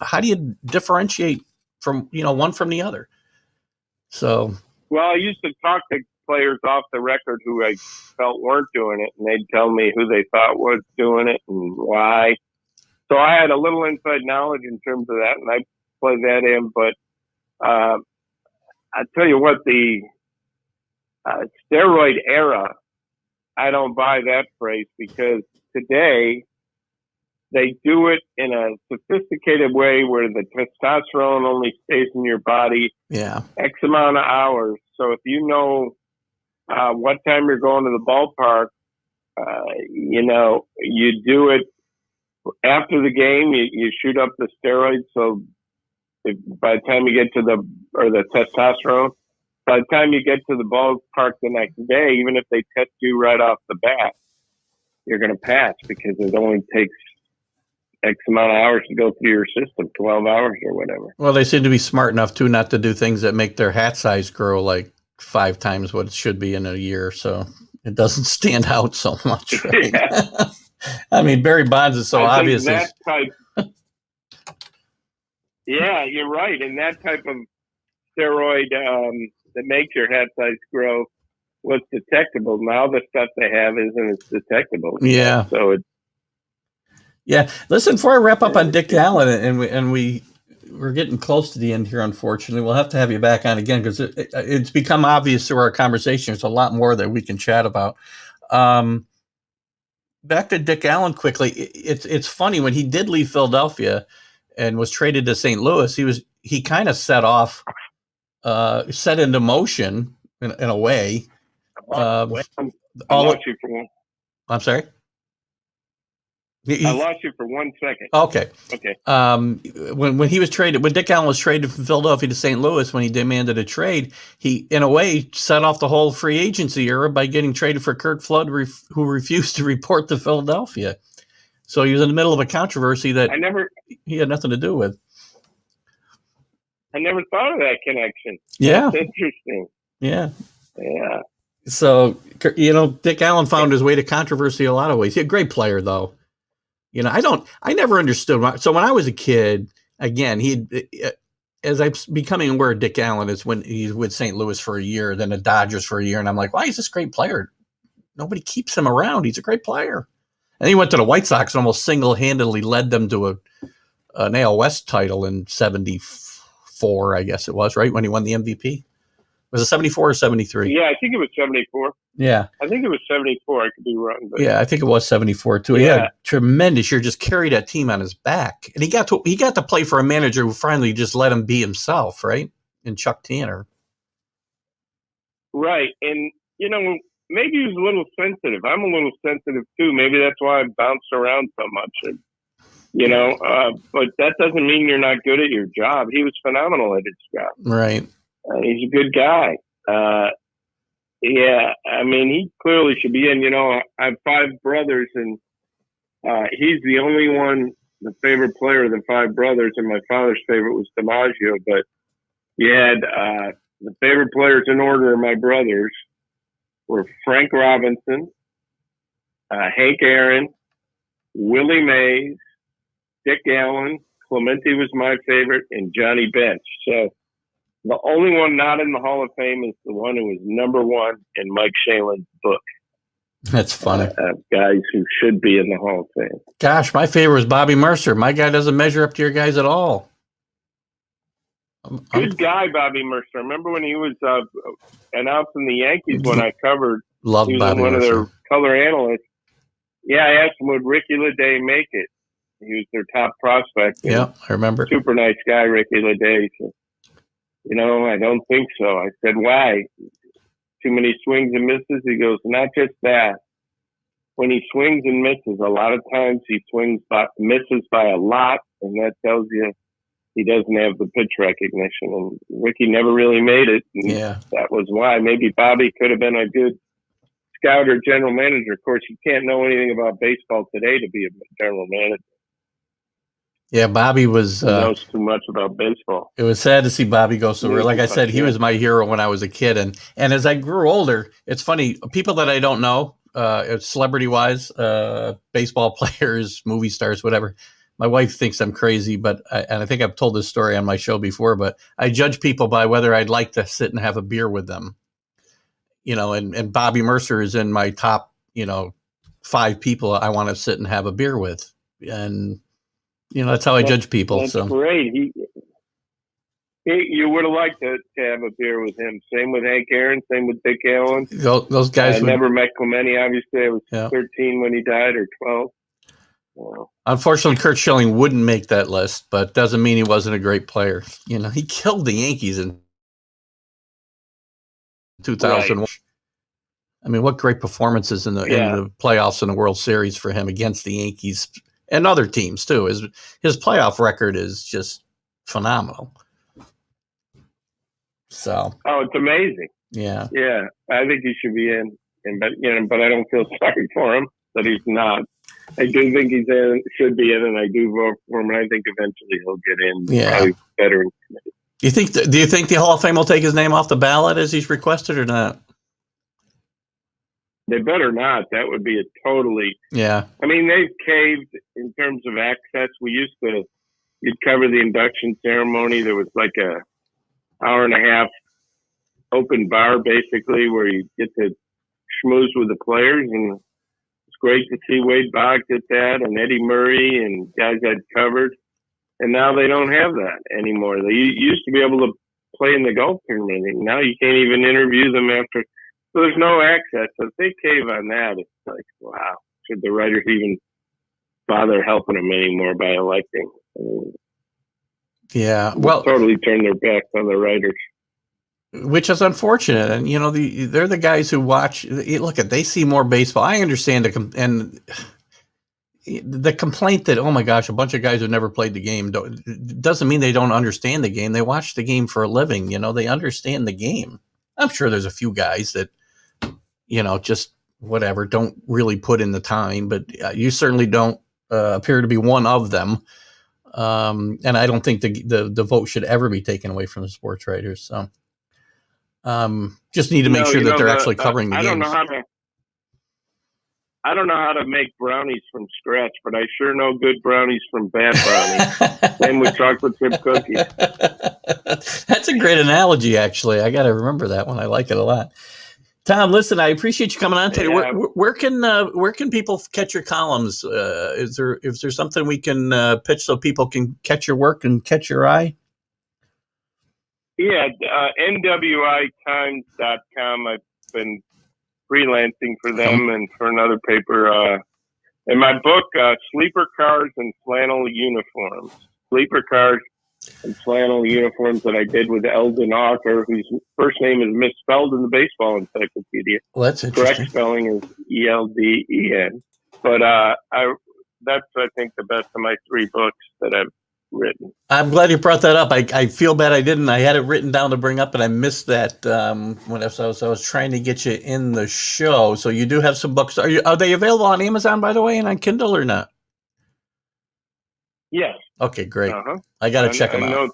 how do you differentiate from, one from the other? So, well, I used to talk to players off the record who I felt weren't doing it, and they'd tell me who they thought was doing it and why. So I had a little inside knowledge in terms of that, and I played that in, but I tell you what, the steroid era, I don't buy that phrase, because today they do it in a sophisticated way where the testosterone only stays in your body X amount of hours. So if you know what time you're going to the ballpark, you do it after the game, you shoot up the steroids. So by the time you get to the testosterone, by the time you get to the ballpark the next day, even if they test you right off the bat, you're going to pass because it only takes X amount of hours to go through your system, 12 hours or whatever. Well, they seem to be smart enough too not to do things that make their hat size grow like 5 times what it should be in a year, so it doesn't stand out so much. Right? I mean, Barry Bonds is so obvious. Yeah, you're right. And that type of steroid that makes your hat size grow was detectable. Now the stuff they have isn't as detectable. Yeah. So it's. Yeah. Listen, before I wrap up on Dick Allen, and we're getting close to the end here, unfortunately. We'll have to have you back on again because it's become obvious through our conversation. There's a lot more that we can chat about. Back to Dick Allen quickly. It's funny, when he did leave Philadelphia and was traded to St. Louis, he kind of set into motion in a way. I lost you for one. I'm sorry. I lost you for 1 second. Okay. When Dick Allen was traded from Philadelphia to St. Louis, when he demanded a trade, he, in a way, set off the whole free agency era by getting traded for Curt Flood, who refused to report to Philadelphia. So he was in the middle of a controversy that he had nothing to do with. I never thought of that connection. Yeah. That's interesting. Yeah. Yeah. So, Dick Allen found his way to controversy a lot of ways. He's a great player, though. I never understood. So when I was a kid, again, as I'm becoming aware of Dick Allen, is when he's with St. Louis for a year, then the Dodgers for a year. And I'm like, why is this great player? Nobody keeps him around. He's a great player. And he went to the White Sox and almost single-handedly led them to an AL West title in 74, I guess it was, right, when he won the MVP? Was it 74 or 73? Yeah, I think it was 74. Yeah. I think it was 74. I could be wrong. But Yeah, I think it was 74 too. He had a tremendous year, just carried that team on his back. And he got to play for a manager who finally just let him be himself, right? And Chuck Tanner. Right. And, maybe he was a little sensitive. I'm a little sensitive too. Maybe that's why I bounced around so much. And, but that doesn't mean you're not good at your job. He was phenomenal at his job. Right. He's a good guy. Yeah, I mean, he clearly should be in. I have 5 brothers, and he's the only one, the favorite player of the 5 brothers, and my father's favorite was DiMaggio. But you had the favorite players in order of my brothers were Frank Robinson, Hank Aaron, Willie Mays, Dick Allen, Clemente was my favorite, and Johnny Bench. So the only one not in the Hall of Fame is the one who was number 1 in Mike Shalin's book. That's funny. Guys who should be in the Hall of Fame. Gosh, my favorite was Bobby Mercer. My guy doesn't measure up to your guys at all. Good guy, Bobby Mercer. Remember when he was announcing the Yankees when I covered? Loved he was Bobby one Mercer. of their color analysts. Yeah, I asked him, would Ricky LeDay make it? He was their top prospect. Yeah, I remember. Super nice guy, Ricky LeDay. So, I don't think so. I said, why? Too many swings and misses? He goes, not just that. When he swings and misses, a lot of times he misses by a lot, and that tells you he doesn't have the pitch recognition. And Ricky never really made it. And that was why. Maybe Bobby could have been a good scout or general manager. Of course, you can't know anything about baseball today to be a general manager. Yeah, Bobby was knows too much about baseball. It was sad to see Bobby go so early. Like I said, he was my hero when I was a kid, and as I grew older, it's funny. People that I don't know, celebrity-wise, baseball players, movie stars, whatever. My wife thinks I'm crazy, but I think I've told this story on my show before. But I judge people by whether I'd like to sit and have a beer with them. And Bobby Mercer is in my top, 5 people I want to sit and have a beer with, and. That's how I judge people. That's great. You would have liked to have a beer with him. Same with Hank Aaron. Same with Dick Allen. Those guys. I never met Clemente. Obviously, I was 13 when he died, or 12. Wow. Unfortunately, Curt Schilling wouldn't make that list, but doesn't mean he wasn't a great player. He killed the Yankees in 2001. Right. I mean, what great performances in the playoffs and the World Series for him against the Yankees. And other teams too. His playoff record is just phenomenal. So. Oh, it's amazing. Yeah. Yeah, I think he should be in, but I don't feel sorry for him that he's not. I do think should be in, and I do vote for him. And I think eventually he'll get in. Yeah. Veteran committee. Do you think the Hall of Fame will take his name off the ballot as he's requested, or not? They better not. That would be a totally. Yeah. I mean, they've caved in terms of access. You'd cover the induction ceremony. There was like a hour and a half open bar, basically, where you get to schmooze with the players. And it's great to see Wade Boggs at that, and Eddie Murray, and guys I'd covered. And now they don't have that anymore. They used to be able to play in the golf tournament. And now you can't even interview them after. So there's no access. So if they cave on that, it's like, wow, should the writers even bother helping them anymore by electing? Yeah, well, totally turn their backs on the writers, which is unfortunate. And they're the guys who watch. They see more baseball. I understand the complaint that, oh my gosh, a bunch of guys who never played the game doesn't mean they don't understand the game. They watch the game for a living. They understand the game. I'm sure there's a few guys that, just whatever, don't really put in the time, but you certainly don't appear to be one of them. And I don't think the vote should ever be taken away from the sports writers. So just need to make sure that they're actually covering the games. I don't know how to make brownies from scratch, but I sure know good brownies from bad brownies. Same with chocolate chip cookies. That's a great analogy, actually. I got to remember that one. I like it a lot. Tom, listen, I appreciate you coming on today. Yeah. Where can people catch your columns? Is there something we can pitch so people can catch your work and catch your eye? Yeah, NWITimes.com. I've been freelancing for them and for another paper. In my book, Sleeper Cars and Flannel Uniforms. Sleeper Cars and Flannel Uniforms that I did with Eldon Auker, whose first name is misspelled in the baseball encyclopedia. Well, that's interesting. Correct spelling is ELDEN. But that's, I think, the best of my 3 books that I've written. I'm glad you brought that up. I feel bad I didn't. I had it written down to bring up, and I missed that when I was trying to get you in the show. So you do have some books. Are they available on Amazon, by the way, and on Kindle or not? Yes. Okay, great. I got to check them out. Notes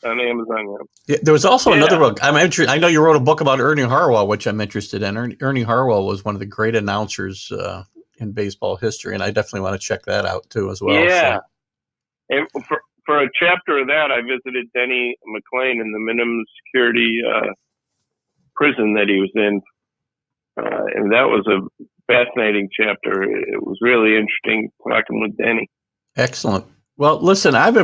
on Amazon. Yeah, there was also another book. I know you wrote a book about Ernie Harwell, which I'm interested in. Ernie Harwell was one of the great announcers in baseball history, and I definitely want to check that out too as well. Yeah. So. And for a chapter of that, I visited Denny McLean in the minimum security prison that he was in, and that was a fascinating chapter. It was really interesting talking with Denny. Excellent. Well, listen, I've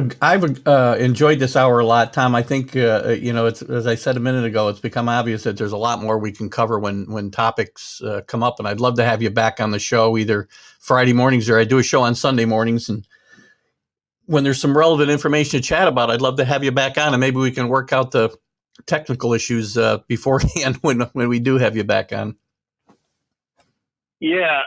enjoyed this hour a lot, Tom. I think it's, as I said a minute ago, it's become obvious that there's a lot more we can cover when topics come up, and I'd love to have you back on the show either Friday mornings or I do a show on Sunday mornings, and when there's some relevant information to chat about, I'd love to have you back on, and maybe we can work out the technical issues beforehand when we do have you back on. Yeah.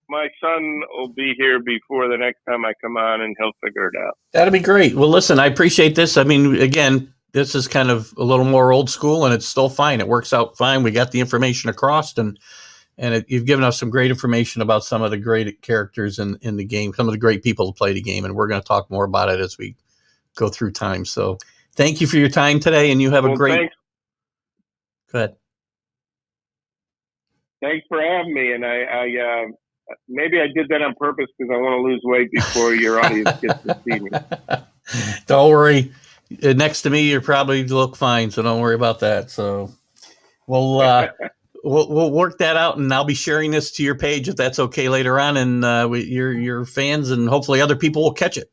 My son will be here before the next time I come on, and he'll figure it out. That'd be great. Well, listen, I appreciate this. I mean, again, this is kind of a little more old school, and it's still fine. It works out fine. We got the information across, and you've given us some great information about some of the great characters in the game, some of the great people who play the game, and we're going to talk more about it as we go through time. So thank you for your time today, and you have a great... Thanks. Go ahead. Thanks for having me, and I maybe I did that on purpose because I want to lose weight before your audience gets to see me. Don't worry. Next to me, you probably look fine, so don't worry about that. So we'll work that out, and I'll be sharing this to your page if that's okay later on, and your fans and hopefully other people will catch it.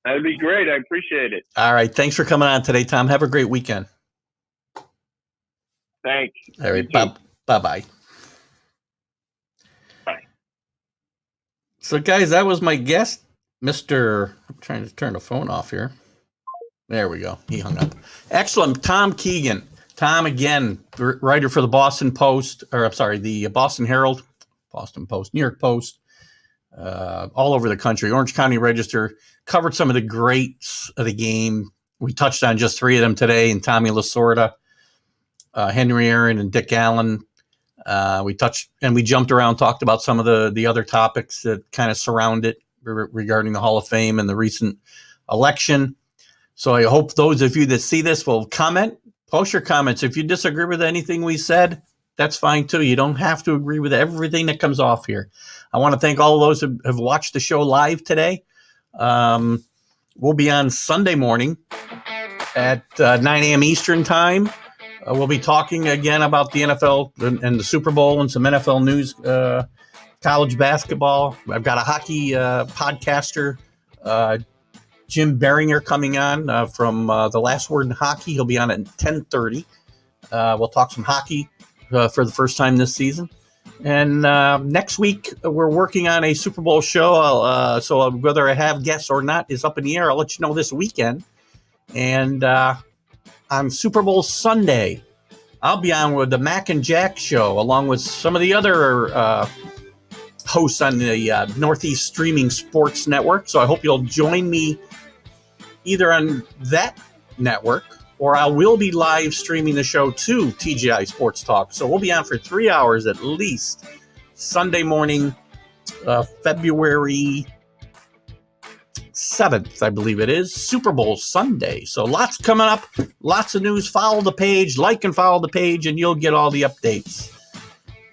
That'd be great. I appreciate it. All right. Thanks for coming on today, Tom. Have a great weekend. Thanks. All right. Bye-bye. Bye. So, guys, that was my guest, Mr. I'm trying to turn the phone off here. There we go. He hung up. Excellent. Tom Keegan. Tom, again, writer for the Boston Post, or I'm sorry, the Boston Herald, Boston Post, New York Post, all over the country. Orange County Register, covered some of the greats of the game. We touched on just 3 of them today, and Tommy Lasorda, Henry Aaron, and Dick Allen. We jumped around, talked about some of the other topics that kind of surround it regarding the Hall of Fame and the recent election. So I hope those of you that see this will comment, post your comments. If you disagree with anything we said, that's fine too. You don't have to agree with everything that comes off here. I want to thank all of those who have watched the show live today. We'll be on Sunday morning at 9 a.m. Eastern time. We'll be talking again about the NFL and the Super Bowl and some NFL news, college basketball. I've got a hockey podcaster, Jim Beringer, coming on from The Last Word in Hockey. He'll be on at 10:30. We'll talk some hockey for the first time this season. And next week, we're working on a Super Bowl show. So whether I have guests or not is up in the air. I'll let you know this weekend. And on Super Bowl Sunday, I'll be on with the Mac and Jack show, along with some of the other hosts on the Northeast Streaming Sports Network. So I hope you'll join me either on that network, or I will be live streaming the show to TGI Sports Talk. So we'll be on for 3 hours at least, Sunday morning, February 7th, I believe it is, Super Bowl Sunday. So lots coming up, lots of news. Follow the page, like and follow the page, and you'll get all the updates.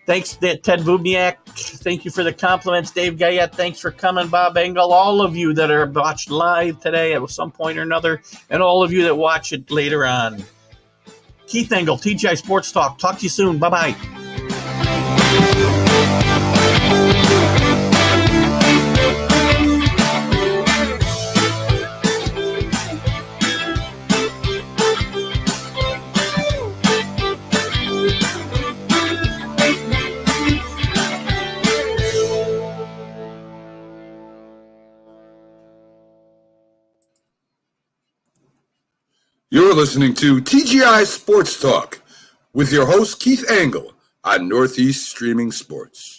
Thanks, Ted Bubniak. Thank you for the compliments. Dave Gayette, thanks for coming. Bob Engel, all of you that are watched live today at some point or another, and all of you that watch it later on. Keith Engel, TGI Sports Talk. Talk to you soon. Bye-bye. You're listening to TGI Sports Talk with your host, Keith Engel, on Northeast Streaming Sports.